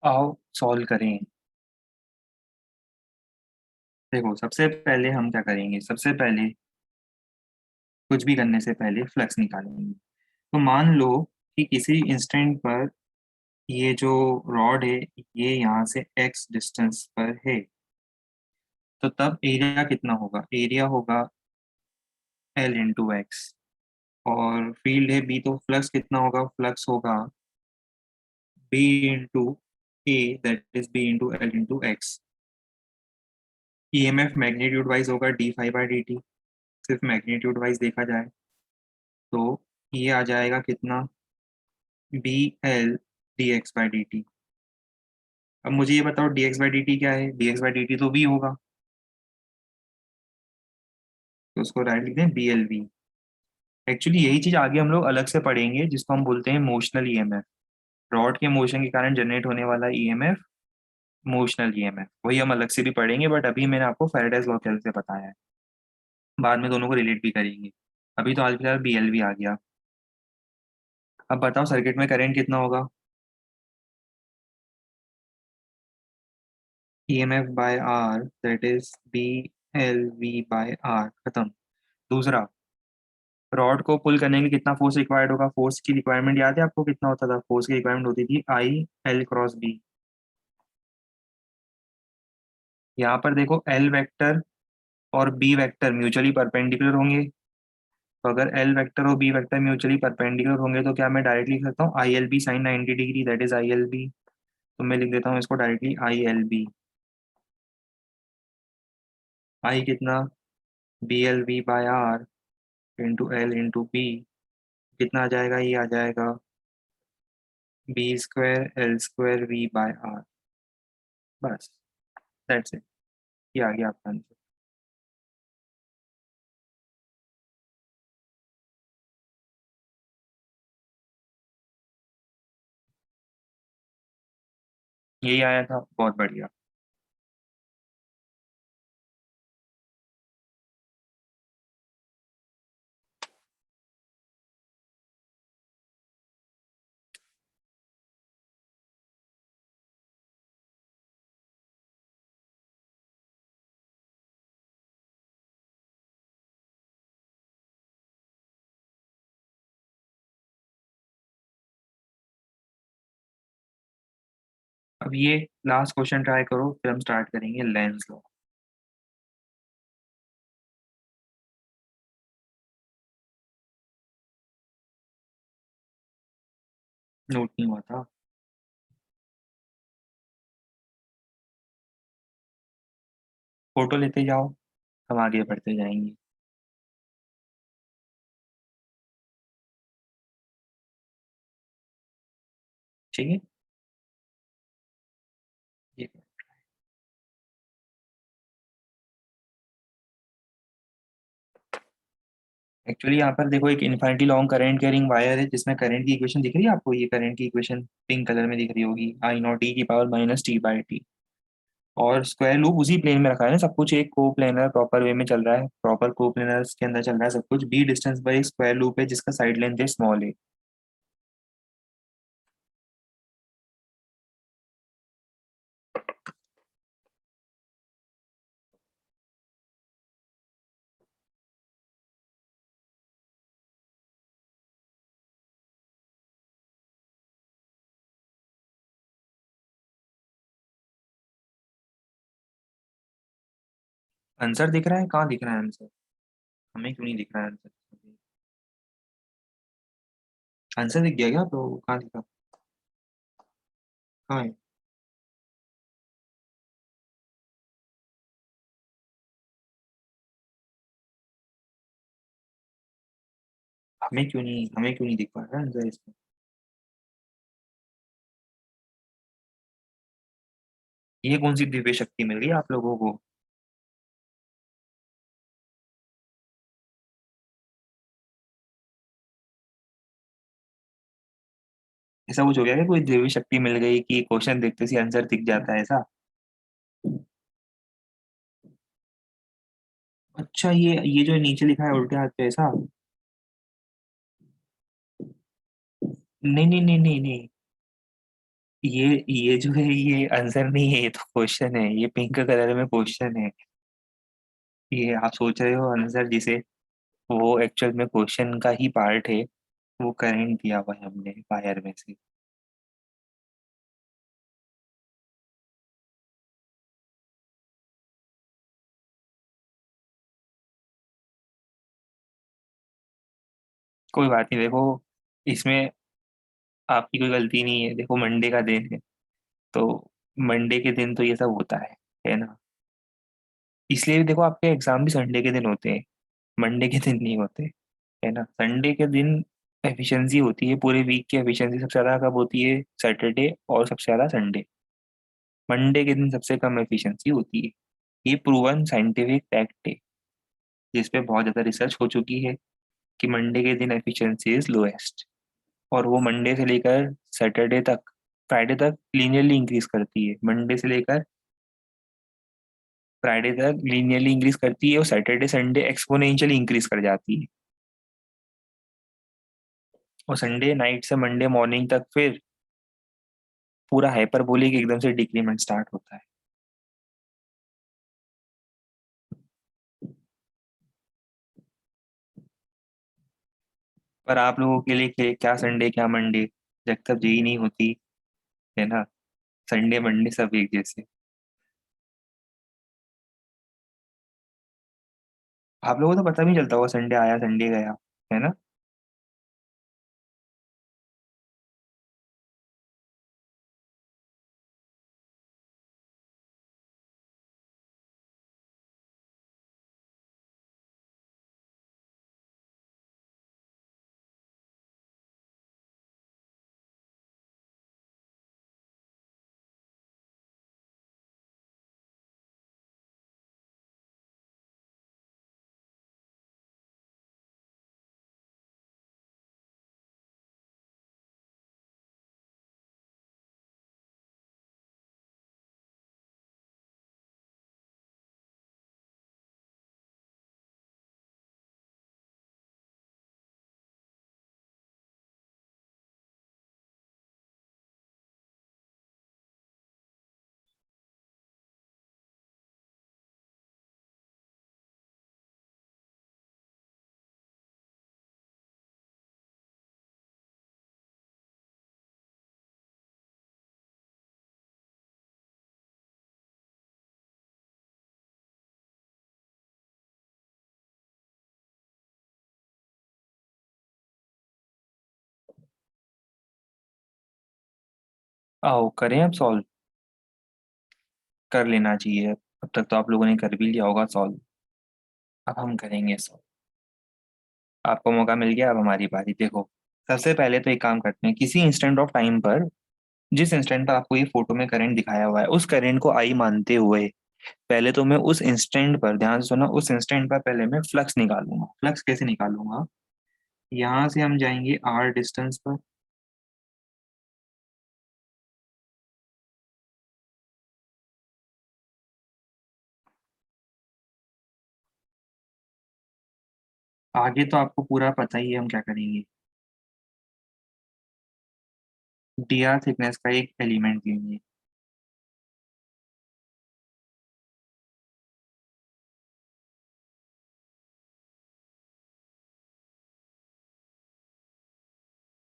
[SPEAKER 1] आओ सॉल्व करें। देखो सबसे पहले हम क्या करेंगे, सबसे पहले कुछ भी करने से पहले फ्लक्स निकालेंगे। तो मान लो कि किसी इंस्टेंट पर ये जो रॉड है ये यहाँ से x डिस्टेंस पर है, तो तब एरिया कितना होगा, एरिया होगा L इंटू एक्स। और फील्ड है B, तो फ्लक्स कितना होगा, फ्लक्स होगा B into a, that is B into L into x. EMF magnitude wise होगा d phi by d t, सिर्फ मैग्नीट्यूड वाइज देखा जाए तो ये आ जाएगा कितना, B l d x by d t. अब मुझे ये बताओ d x by d t क्या है, d x by d t तो वी होगा, तो उसको राइट लिखते हैं बी एल वी। एक्चुअली यही चीज आगे हम लोग अलग से पढ़ेंगे जिसको हम बोलते हैं मोशनल ईएमएफ। रॉड के मोशन के कारण जनरेट होने वाला ईएमएफ मोशनल ईएमएफ, वही हम अलग से भी पढ़ेंगे, बट अभी मैंने आपको फैराडेज लॉ से बताया है, बाद में दोनों को रिलेट भी करेंगे। अभी तो हाल फिलहाल बी एल वी आ गया। अब बताओ सर्किट में करंट कितना होगा, EMF by are that is B L V by R, खत्म। दूसरा, रॉड को पुल करने के लिए कितना फोर्स रिक्वायर्ड होगा, फोर्स की रिक्वायरमेंट याद है आपको कितना होता था, फोर्स की रिक्वायरमेंट होती थी आई एल क्रॉस बी। यहाँ पर देखो एल वेक्टर और बी वेक्टर म्यूचुअली परपेंडिकुलर होंगे, तो अगर एल वेक्टर और बी वेक्टर म्यूचुअली परपेंडिकुलर होंगे तो क्या मैं डायरेक्टली लिख सकता हूँ I L B sine 90 degree, that is I L B. तो मैं लिख देता हूँ इसको directly I L B. I कितना, B L V by R into L into B, कितना आ जाएगा, ये आ जाएगा B square L square V by are. बस, दैट्स इट, ये आ गया आपका आंसर। यही आया था, बहुत बढ़िया। अब ये लास्ट क्वेश्चन ट्राई करो, फिर हम स्टार्ट करेंगे लेंस लॉ। नोट नहीं हुआ था। फोटो लेते जाओ, हम आगे बढ़ते जाएंगे। ठीक है। ये एक्चुअली यहाँ पर देखो एक infinity long current carrying wire है जिसमें करंट की इक्वेशन दिख रही है आपको, ये करंट की इक्वेशन पिंक कलर में दिख रही होगी, आई नॉट टी की power minus T by T. और स्क्वायर लूप उसी प्लेन में रखा है ना, सब कुछ एक को प्लेनर प्रॉपर वे में चल रहा है, प्रॉपर को प्लेनर के अंदर चल रहा है सब कुछ। बी डिस्टेंस पर एक स्क्वायर लूप है जिसका साइड लेंथ है स्मॉल है। आंसर दिख रहा है, कहाँ दिख रहा है आंसर, हमें क्यों नहीं दिख रहा है आंसर। आंसर दिख गया क्या, तो कहाँ दिखा, कहाँ है। हमें क्यों नहीं दिख पा रहा है आंसर इसमें। ये कौन सी दिव्य शक्ति मिल गई आप लोगों को। ऐसा कुछ हो गया कि कोई दिव्य शक्ति मिल गई कि क्वेश्चन देखते ही आंसर दिख जाता है ऐसा। अच्छा, ये जो नीचे लिखा है उल्टे हाथ पे ऐसा। नहीं नहीं नहीं नहीं नहीं, ये जो है ये आंसर नहीं है, ये तो क्वेश्चन है, ये पिंक कलर में क्वेश्चन है। ये आप सोच रहे हो आंसर जिसे, वो एक्चुअल में क्वेश्चन का ही पार्ट है। वो करंट दिया हुआ है हमने वायर में से। कोई बात नहीं, देखो इसमें आपकी कोई गलती नहीं है, देखो मंडे का दिन है, तो मंडे के दिन तो ये सब होता है ना। इसलिए भी देखो आपके एग्जाम भी संडे के दिन होते हैं, मंडे के दिन नहीं होते, है ना। संडे के दिन एफिशिएंसी होती है, पूरे वीक की एफिशिएंसी सबसे ज्यादा कब होती है? सैटरडे, और सबसे ज्यादा संडे। मंडे के दिन सबसे कम एफिशिएंसी होती है। ये प्रूवन साइंटिफिक फैक्ट है, जिस पे बहुत ज्यादा रिसर्च हो चुकी है, कि मंडे के दिन एफिशिएंसी इज लोएस्ट। और वो मंडे से लेकर सैटरडे तक, फ्राइडे तक लीनियरली इंक्रीज करती है, मंडे से लेकर फ्राइडे तक लीनियरली इंक्रीज करती है, और सैटरडे संडे एक्सपोनेंशियली इंक्रीज कर जाती है। और संडे नाइट से मंडे मॉर्निंग तक फिर पूरा हाइपरबोलिक एकदम से डिक्रीमेंट स्टार्ट होता है। पर आप लोगों के लिए क्या संडे क्या मंडे, जब तक जेई नहीं होती, है ना। संडे मंडे सब एक जैसे। आप लोगों को तो पता भी नहीं चलता होगा संडे आया संडे गया, है ना। आओ करें अब सॉल्व। कर लेना चाहिए, अब तक तो आप लोगों ने कर भी लिया होगा सॉल्व। अब हम करेंगे सॉल्व। आपको मौका मिल गया, अब हमारी बारी। देखो सबसे पहले तो एक काम करते हैं, किसी इंस्टेंट ऑफ टाइम पर, जिस इंस्टेंट पर आपको ये फोटो में करंट दिखाया हुआ है, उस करंट को आई मानते हुए पहले तो मैं उस इंस्टेंट पर, ध्यान से सुना, उस इंस्टेंट पर पहले मैं फ्लक्स निकालूंगा। फ्लक्स कैसे निकालूंगा? यहाँ से हम जाएंगे आर डिस्टेंस पर, आगे तो आपको पूरा पता ही है हम क्या करेंगे। डी आर थिकनेस का एक एलिमेंट लेंगे।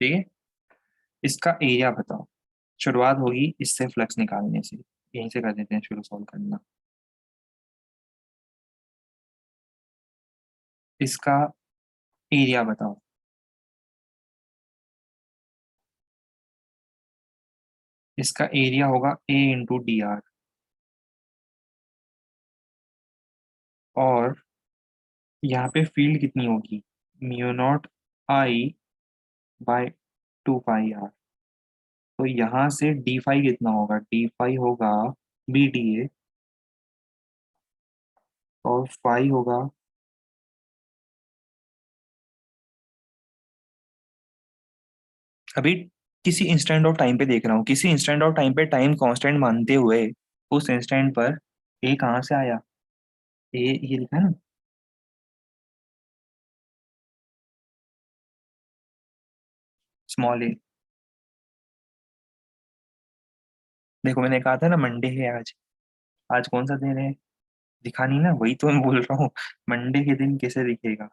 [SPEAKER 1] ठीक है, इसका एरिया बताओ। शुरुआत होगी इससे फ्लक्स निकालने से, यहीं से कर देते हैं शुरू सॉल्व करना। इसका एरिया बताओ। इसका एरिया होगा ए इंटू डी आर। और यहाँ पे फील्ड कितनी होगी? Mu not I by 2 pi R. तो यहाँ से डी फाई कितना होगा? डी फाई होगा बी डी ए, और फाई होगा, अभी किसी इंस्टेंट ऑफ टाइम पे देख रहा हूँ, किसी इंस्टेंट ऑफ टाइम पे टाइम कांस्टेंट मानते हुए उस इंस्टेंट पर ए कहाँ से आया? ए ये लिखा है ना। स्मॉल ए। देखो मैंने कहा था ना मंडे है आज। आज कौन सा दिन है? दिखा नहीं ना, वही तो मैं बोल रहा हूँ। मंडे के दिन कैसे दिखेगा?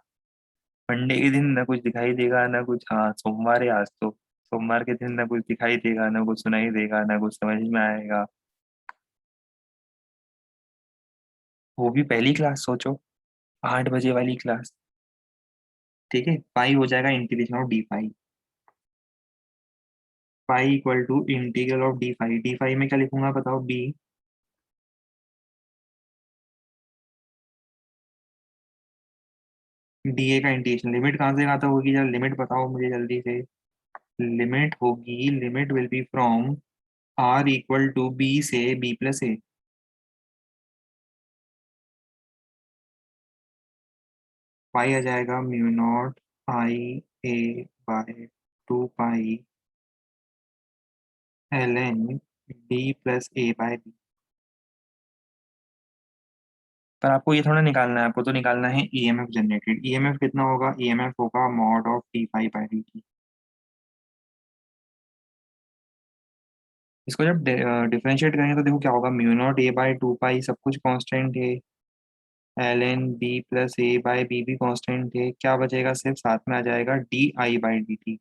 [SPEAKER 1] मंडे के दिन ना कुछ दिखाई देगा ना कुछ। हाँ सोमवार है आज तो। सोमवार के दिन ना कुछ दिखाई देगा ना कुछ सुनाई देगा ना कुछ समझ में आएगा। वो भी पहली क्लास सोचो। 8 बजे वाली क्लास। ठीक है, पाई हो जाएगा integration of d phi. Phi equal to integral of d phi. D phi में क्या लिखूंगा बताओ? बी। डी ए का इंटीग्रेशन लिमिट कहाँ से कहाँ तक होगी? जरा लिमिट बताओ मुझे जल्दी से। लिमिट होगी, limit will be from r equal to b से बी प्लस ए। पाई आ जाएगा mu not I a by 2 pi l n b plus a by b. पर आपको ये थोड़ा निकालना है, आपको तो निकालना है ईएमएफ जनरेटेड। ईएमएफ कितना होगा? ईएमएफ होगा mod of d phi by d t. इसको जब डिफरेंशिएट करेंगे तो देखो क्या होगा। Mu naught a by 2 pi सब कुछ कांस्टेंट है। L n b plus a by b भी कांस्टेंट है। क्या बचेगा? सिर्फ साथ में आ जाएगा d I by d t.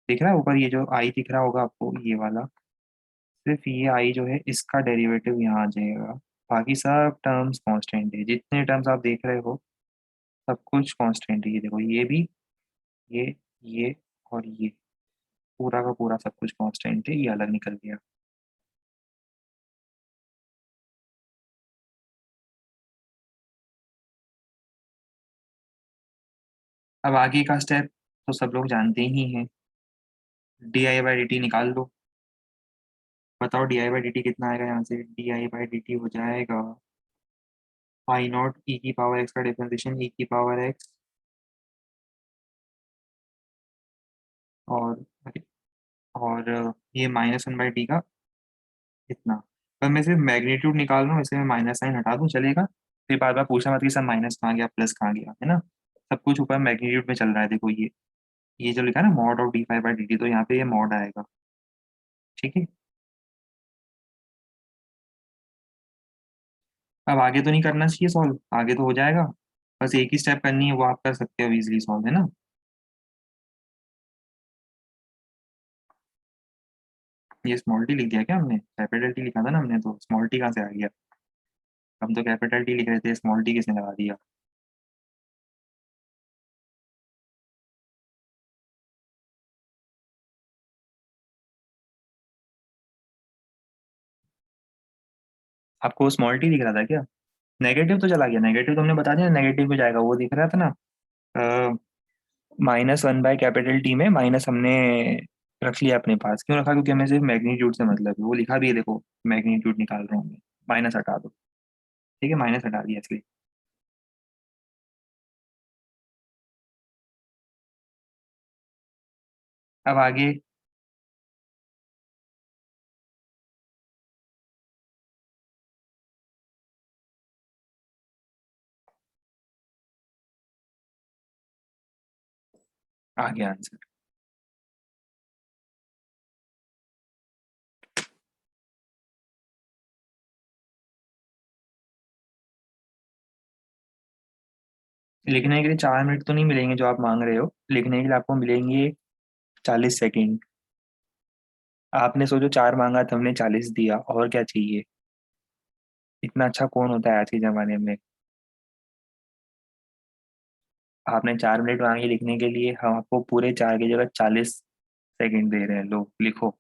[SPEAKER 1] दिख रहा है ऊपर ये जो आई दिख रहा होगा आपको, ये वाला। सिर्फ ये आई जो है इसका डेरिवेटिव यहाँ आ जाएगा। बाकी सब टर्म्स कांस्टेंट है, जितने टर्म्स आप देख रहे हो सब कुछ कांस्टेंट है। ये देखो ये भी, ये ये और ये पूरा का पूरा सब कुछ कांस्टेंट है। ये अलग निकल गया। अब आगे का स्टेप तो सब लोग जानते ही हैं। D I by d T निकाल लो। बताओ D I by d t कितना आएगा यहाँ से? D I by d t हो जाएगा आई नॉट ई की पावर एक्स का डिफरेंशिएशन ई की पावर एक्स। और और ये -1/d का इतना। अब मैं सिर्फ मैग्नीट्यूड निकाल रहा हूँ, इसे मैं माइनस साइन हटा दूँ चलेगा? फिर बार बार पूछना मत कि सर माइनस कहाँ गया प्लस कहाँ गया, है ना? सब कुछ ऊपर मैग्नीट्यूड में चल रहा है। देखो ये जो लिखा है ना mod of d phi by d t, तो यहाँ पे ये मॉड आएगा। ठीक है। अब आगे तो नहीं करना चाहिए सॉल्व, आगे तो हो जाएगा। बस एक ही स्टेप करनी है, वो आप कर सकते हो इजीली सॉल्व, है ना? ये स्मॉल टी लिख दिया क्या हमने? कैपिटल टी लिखा था ना हमने, तो स्मॉल टी कहाँ से आ गया? हम तो कैपिटल टी लिख रहे थे, स्मॉल टी किसने लगा दिया? आपको स्मॉल टी दिख रहा था क्या? नेगेटिव तो चला गया, नेगेटिव तो हमने बता दिया नेगेटिव हो जाएगा। वो दिख रहा था ना -1/कैपिटल टी में माइनस हमने रख लिया अपने पास। क्यों रखा? क्योंकि हमें सिर्फ मैग्नीट्यूड से मतलब है। वो लिखा भी है देखो, मैग्नीट्यूड निकाल रहा हूँ मैं। माइनस हटा दो। ठीक है, माइनस हटा दिया इसलिए। अब आगे आ गया आंसर। लिखने के लिए 4 मिनट तो नहीं मिलेंगे जो आप मांग रहे हो, लिखने के लिए आपको मिलेंगे 40 सेकेंड। आपने सोचो 4 मांगा तो हमने 40 दिया, और क्या चाहिए? इतना अच्छा कौन होता है आज के जमाने में? आपने 4 मिनट मांगे लिखने के लिए, हम आपको पूरे 4 की जगह 40 सेकेंड दे रहे हैं। लो लिखो।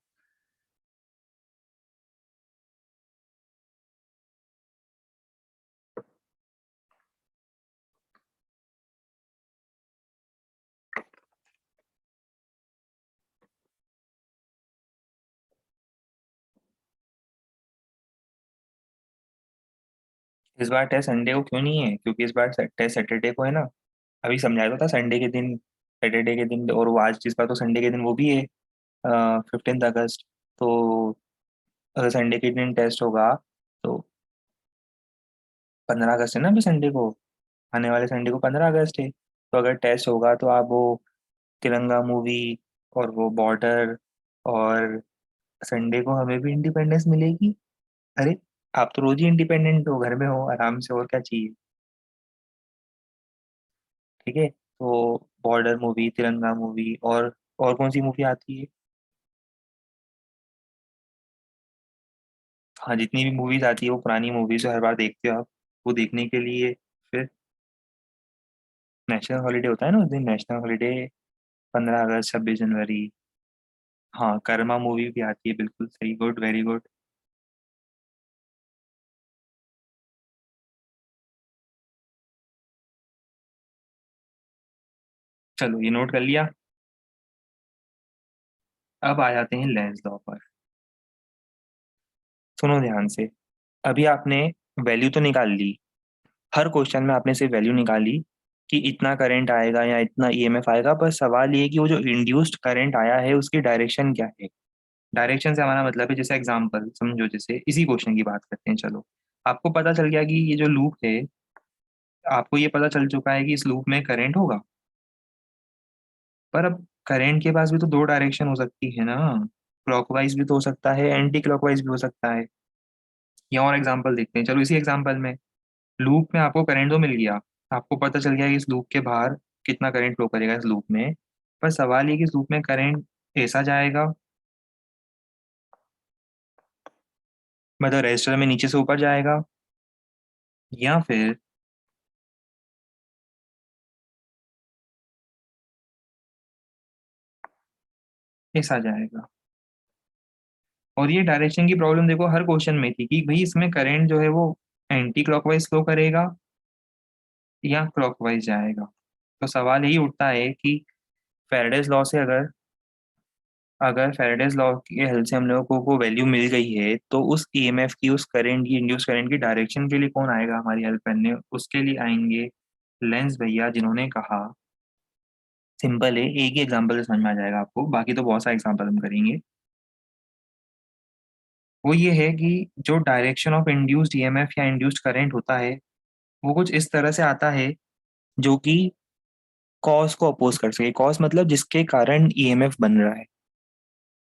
[SPEAKER 1] इस बार टेस्ट संडे को क्यों नहीं है? क्योंकि इस बार टेस्ट सैटरडे को है ना। अभी समझाया तो था संडे के दिन, सैटरडे के दिन, और वो आज जिस बार तो संडे के दिन वो भी है 15 अगस्त। तो अगर संडे के दिन टेस्ट होगा तो 15 अगस्त है ना अभी संडे को। आने वाले संडे को 15 अगस्त है। तो अगर टेस्ट होगा तो आप वो तिरंगा मूवी और वो बॉर्डर और संडे को हमें भी इंडिपेंडेंस मिलेगी। अरे, आप तो रोज ही इंडिपेंडेंट हो, घर में हो आराम से, और क्या चाहिए। ठीक है, तो बॉर्डर मूवी, तिरंगा मूवी, और कौन सी मूवी आती है। हाँ, जितनी भी मूवीज आती है वो पुरानी मूवीज जो हर बार देखते हो आप, वो देखने के लिए फिर नेशनल हॉलीडे होता है ना उस दिन, नेशनल हॉलीडे, 15 अगस्त, 26 जनवरी। हाँ, कर्मा मूवी भी आती है, बिल्कुल सही, गुड, वेरी गुड। चलो, ये नोट कर लिया। अब आ जाते हैं लेंस लॉ पर। सुनो ध्यान से। अभी आपने वैल्यू तो निकाल ली, हर क्वेश्चन में आपने से वैल्यू निकाली कि इतना करंट आएगा या इतना ईएमएफ आएगा, पर सवाल ये है कि वो जो इंड्यूस्ड करंट आया है उसकी डायरेक्शन क्या है। डायरेक्शन से हमारा मतलब है, जैसे एग्जांपल समझो, जैसे इसी क्वेश्चन की बात करते हैं, चलो। आपको पता चल गया कि ये जो लूप है, आपको ये पता चल चुका है कि इस लूप में करंट होगा। पर अब करंट के पास भी तो दो डायरेक्शन हो सकती है ना। क्लॉकवाइज भी तो हो सकता है, एंटी क्लॉकवाइज भी हो सकता है। या और एग्जांपल देखते हैं, चलो इसी एग्जांपल में। लूप में आपको करंट तो मिल गया, आपको पता चल गया कि इस लूप के बाहर कितना करंट फ्लो करेगा इस लूप में। पर सवाल ये कि इस लूप में करंट ऐसा जाएगा, मतलब रजिस्टर में नीचे से ऊपर जाएगा, या फिर ऐसा जाएगा। और ये डायरेक्शन की प्रॉब्लम देखो हर क्वेश्चन में थी कि भाई इसमें करंट जो है वो एंटी क्लॉकवाइज फ्लो करेगा या क्लॉकवाइज जाएगा। तो सवाल यही उठता है कि फेराडेज लॉ से अगर अगर फेराडेज लॉ के हेल्प से हम लोगों को वैल्यू मिल गई है, तो उस ईएमएफ की, उस करंट की, इंड्यूस करंट की डायरेक्शन के लिए कौन आएगा हमारी हेल्प करने, उसके लिए आएंगे लेंस भैया, जिन्होंने कहा, सिंपल है, एक ही एग्जांपल से समझ में आ जाएगा आपको, बाकी तो बहुत सारे एग्जांपल हम करेंगे। वो ये है कि जो डायरेक्शन ऑफ इंड्यूस्ड ईएमएफ या इंड्यूस्ड करंट होता है, वो कुछ इस तरह से आता है जो कि कॉस को अपोज कर सके। कॉस मतलब जिसके कारण ईएमएफ बन रहा है।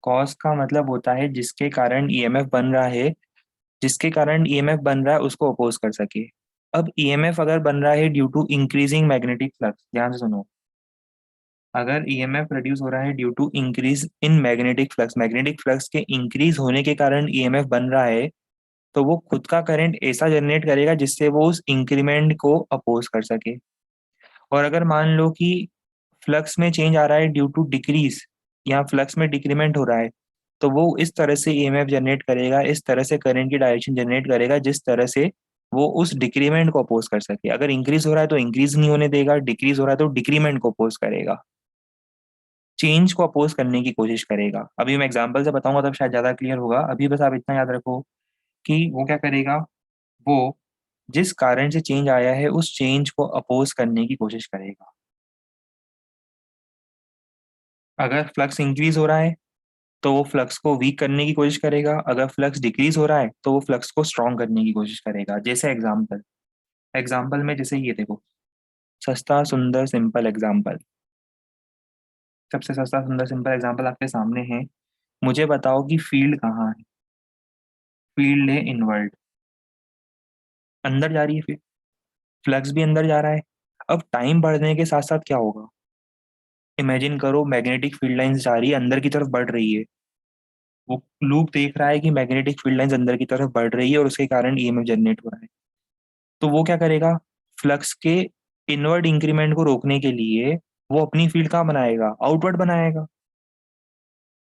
[SPEAKER 1] कॉस का मतलब होता है जिसके कारण ईएमएफ बन रहा है, जिसके कारण ईएमएफ बन रहा है उसको अपोज कर सके। अब ईएमएफ अगर बन रहा है due to increasing magnetic flux, ध्यान से सुनो। अगर ईएमएफ प्रोड्यूस हो रहा है due to increase in magnetic flux, magnetic flux के इंक्रीज होने के कारण ईएमएफ बन रहा है, तो वो खुद का करंट ऐसा जनरेट करेगा जिससे वो उस इंक्रीमेंट को अपोज कर सके। और अगर मान लो कि फ्लक्स में चेंज आ रहा है ड्यू टू डिक्रीज, या फ्लक्स में डिक्रीमेंट हो रहा है, तो वो इस तरह से ईएमएफ जनरेट करेगा, इस तरह से करंट की डायरेक्शन जनरेट करेगा जिस तरह से वो उस डिक्रीमेंट को अपोज कर सके। अगर इंक्रीज हो रहा है तो इंक्रीज नहीं होने देगा, डिक्रीज हो रहा है तो डिक्रीमेंट को अपोज करेगा, चेंज को अपोज करने की कोशिश करेगा। अभी मैं एग्जांपल से बताऊंगा तब शायद ज्यादा क्लियर होगा, अभी बस आप इतना याद रखो कि वो क्या करेगा। वो जिस कारण से चेंज आया है उस चेंज को अपोज करने की कोशिश करेगा। अगर फ्लक्स इंक्रीज हो रहा है तो वो फ्लक्स को वीक करने की कोशिश करेगा, अगर फ्लक्स डिक्रीज हो रहा है तो वो फ्लक्स को स्ट्रॉन्ग करने की कोशिश करेगा। जैसे एग्जाम्पल, एग्जाम्पल में जैसे ये देखो, सस्ता सुंदर सिंपल एग्जाम्पल, सबसे सस्ता सुंदर सिंपल एग्जाम्पल आपके सामने है। मुझे बताओ कि फील्ड कहाँ है। फील्ड है इनवर्ड, अंदर जा रही है, फिर फ्लक्स भी अंदर जा रहा है। अब टाइम बढ़ने के साथ साथ क्या होगा, इमेजिन करो मैग्नेटिक फील्ड लाइंस जा रही है, अंदर की तरफ बढ़ रही है। वो लूप देख रहा है कि मैग्नेटिक फील्ड लाइंस अंदर की तरफ बढ़ रही है और उसके कारण ईएमएफ जनरेट हो रहा है। तो वो क्या करेगा, फ्लक्स के इनवर्ड इंक्रीमेंट को रोकने के लिए वो अपनी फील्ड कहाँ बनाएगा, आउटवर्ड बनाएगा।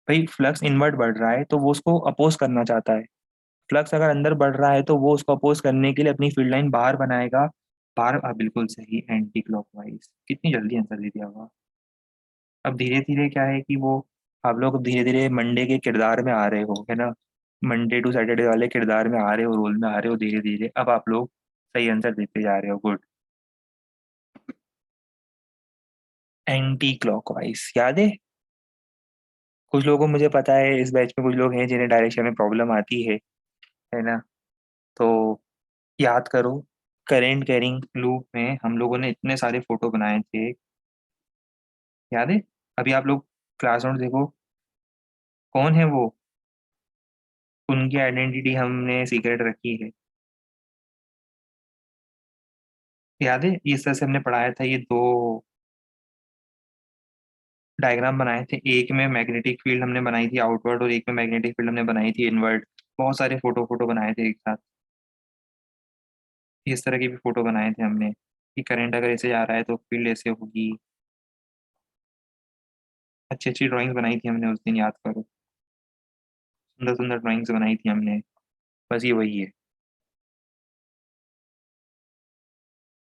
[SPEAKER 1] भाई फ्लक्स इनवर्ड बढ़ रहा है तो वो उसको अपोज करना चाहता है, फ्लक्स अगर अंदर बढ़ रहा है तो वो उसको अपोज करने के लिए अपनी फील्ड लाइन बाहर बनाएगा। बाहर, बिल्कुल सही, एंटी क्लॉकवाइज। कितनी जल्दी आंसर दे दिया होगा। अब धीरे धीरे क्या है कि वो, आप लोग धीरे धीरे मंडे के किरदार में आ रहे हो, है ना। मंडे टू सैटरडे वाले किरदार में आ रहे हो, रोल में आ रहे हो धीरे धीरे, अब आप लोग सही आंसर देते जा रहे हो, गुड। एंटी क्लॉकवाइज याद है। कुछ लोगों को, मुझे पता है इस बैच में कुछ लोग हैं जिन्हें डायरेक्शन में प्रॉब्लम आती है ना। तो याद करो, करेंट कैरिंग लूप में हम लोगों ने इतने सारे फोटो बनाए थे, याद है। अभी आप लोग क्लास नोट देखो, कौन है वो, उनकी आइडेंटिटी हमने सीक्रेट रखी है। याद है इस तरह से हमने पढ़ाया था, ये दो डायग्राम बनाए थे, एक में मैग्नेटिक फील्ड हमने बनाई थी आउटवर्ड और एक में मैग्नेटिक फील्ड हमने बनाई थी इनवर्ड। बहुत सारे फोटो फोटो बनाए थे एक साथ। इस तरह के भी फोटो बनाए थे हमने कि करंट अगर ऐसे जा रहा है तो फील्ड ऐसे होगी। अच्छी अच्छी ड्राइंग्स बनाई थी हमने उस दिन, याद करो। सुंदर सुंदर ड्राइंग्स बनाई थी हमने। बस ये वही है।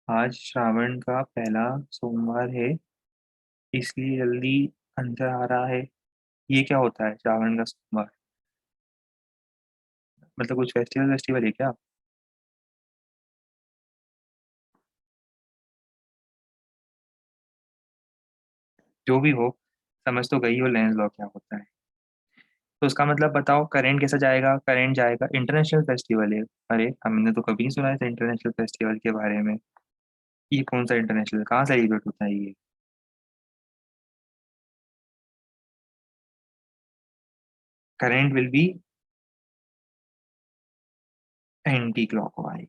[SPEAKER 1] आज श्रावण का पहला सोमवार है, इसलिए जल्दी अंदर आ रहा है। ये क्या होता है श्रावण का सोमवार? मतलब कुछ फेस्टिवल वेस्टिवल है क्या? जो भी हो, समझ तो गई हो लेंस लॉ क्या होता है। तो उसका मतलब बताओ, करंट कैसा जाएगा? करंट जाएगा, इंटरनेशनल फेस्टिवल है। अरे हमने तो कभी नहीं सुना था इंटरनेशनल फेस्टिवल के बारे में। ये कौन सा इंटरनेशनल, कहाँ सेलिब्रेट होता है ये? Current will be anti clockwise.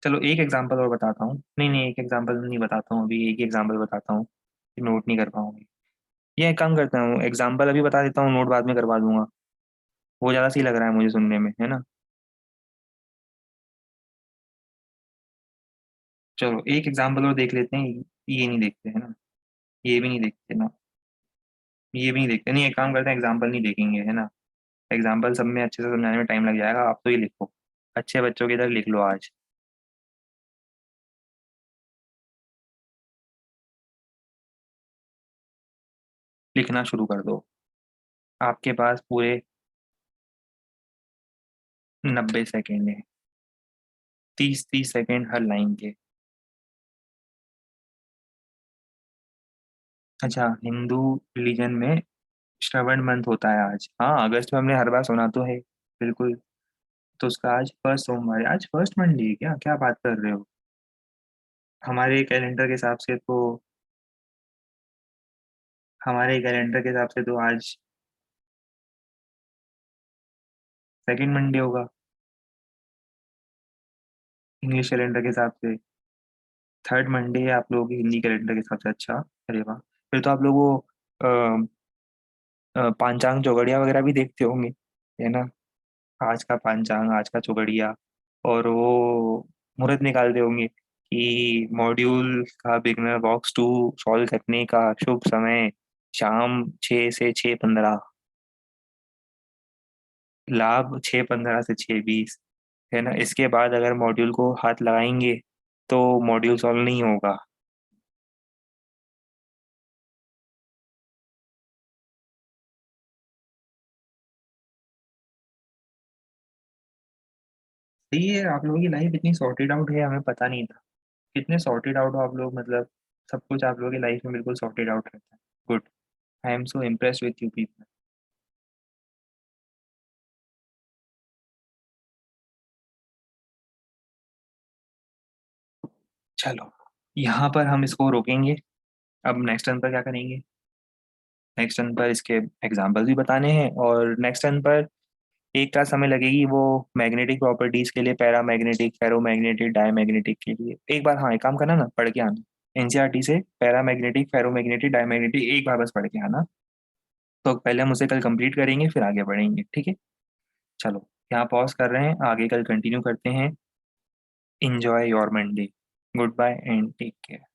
[SPEAKER 1] चलो एक एग्जांपल और बताता हूँ, नहीं नहीं एक एग्जांपल नहीं बताता हूँ, अभी एक ही एग्जांपल बताता हूँ, नोट नहीं कर पाऊंगी। ये एक काम करता हूँ, एग्जांपल अभी बता देता हूँ, नोट बाद में करवा दूंगा। वो ज्यादा सही लग रहा है मुझे सुनने में, है ना? चलो एक एग्जांपल और देख लेते हैं। ये नहीं देखते है ना? ये भी नहीं देखते ना? ये भी नहीं देखते, नहीं एक काम करते हैं, एग्जांपल नहीं देखेंगे, है ना? एग्जाम्पल सब में अच्छे से समझाने में टाइम लग जाएगा, आप तो ये लिखो। अच्छे बच्चों की तरह लिख लो आज। लिखना शुरू कर दो। आपके पास पूरे 90 सेकेंड है। 30 30 सेकेंड हर लाइन के। अच्छा, हिंदू रिलीजन में श्रवण मंथ होता है आज, हाँ अगस्त में हमने हर बार सुना तो है। बिल्कुल। तो उसका आज फर्स्ट सोमवार है, आज फर्स्ट मंडे है क्या? क्या बात कर रहे हो? हमारे कैलेंडर के हिसाब से तो हमारे कैलेंडर के हिसाब से तो आज सेकंड मंडे होगा, इंग्लिश कैलेंडर के हिसाब से। थर्ड मंडे है आप लोगों के हिंदी कैलेंडर के हिसाब से, अच्छा। अरे वाह, फिर तो आप लोग वो पांचांग चौगड़िया वगैरह भी देखते होंगे, है ना? आज का पांचांग, आज का चौगड़िया, और वो मुहूर्त निकालते होंगे कि मॉड्यूल का बिगनर बॉक्स 2 सॉल्व करने का शुभ समय शाम 6 से 6:15। लाभ 6:15 से 6:20, है ना? इसके बाद अगर मॉड्यूल को हाथ लगाएंगे तो मॉड्यूल सॉल्व नहीं होगा। सही है, आप लोगों की लाइफ इतनी सॉर्टेड आउट है, हमें पता नहीं था। कितने सॉर्टेड आउट हो आप लोग, मतलब सब कुछ आप लोगों की लाइफ में बिल्कुल सॉर्टेड आउट रहता है। Good. I am so impressed with you people. चलो, यहाँ पर हम इसको रोकेंगे। अब नेक्स्ट टर्न पर क्या करेंगे? नेक्स्ट टर्न पर इसके एग्जाम्पल भी बताने हैं, और नेक्स्ट टर्न पर एक का समय लगेगी वो मैग्नेटिक प्रॉपर्टीज के लिए, पैरामैग्नेटिक, फेरोमैग्नेटिक, डायमैग्नेटिक के लिए। एक बार हाँ एक काम करना ना, पढ़ के आना एनसीईआरटी से, पैरामैग्नेटिक, फेरोमैग्नेटिक, डायमैग्नेटिक एक बार बस पढ़ के आना। तो पहले हम उसे कल कंप्लीट करेंगे, फिर आगे बढ़ेंगे, ठीक है? चलो, यहाँ पॉज कर रहे हैं, आगे कल कंटिन्यू करते हैं। Enjoy your Monday. Goodbye and take care.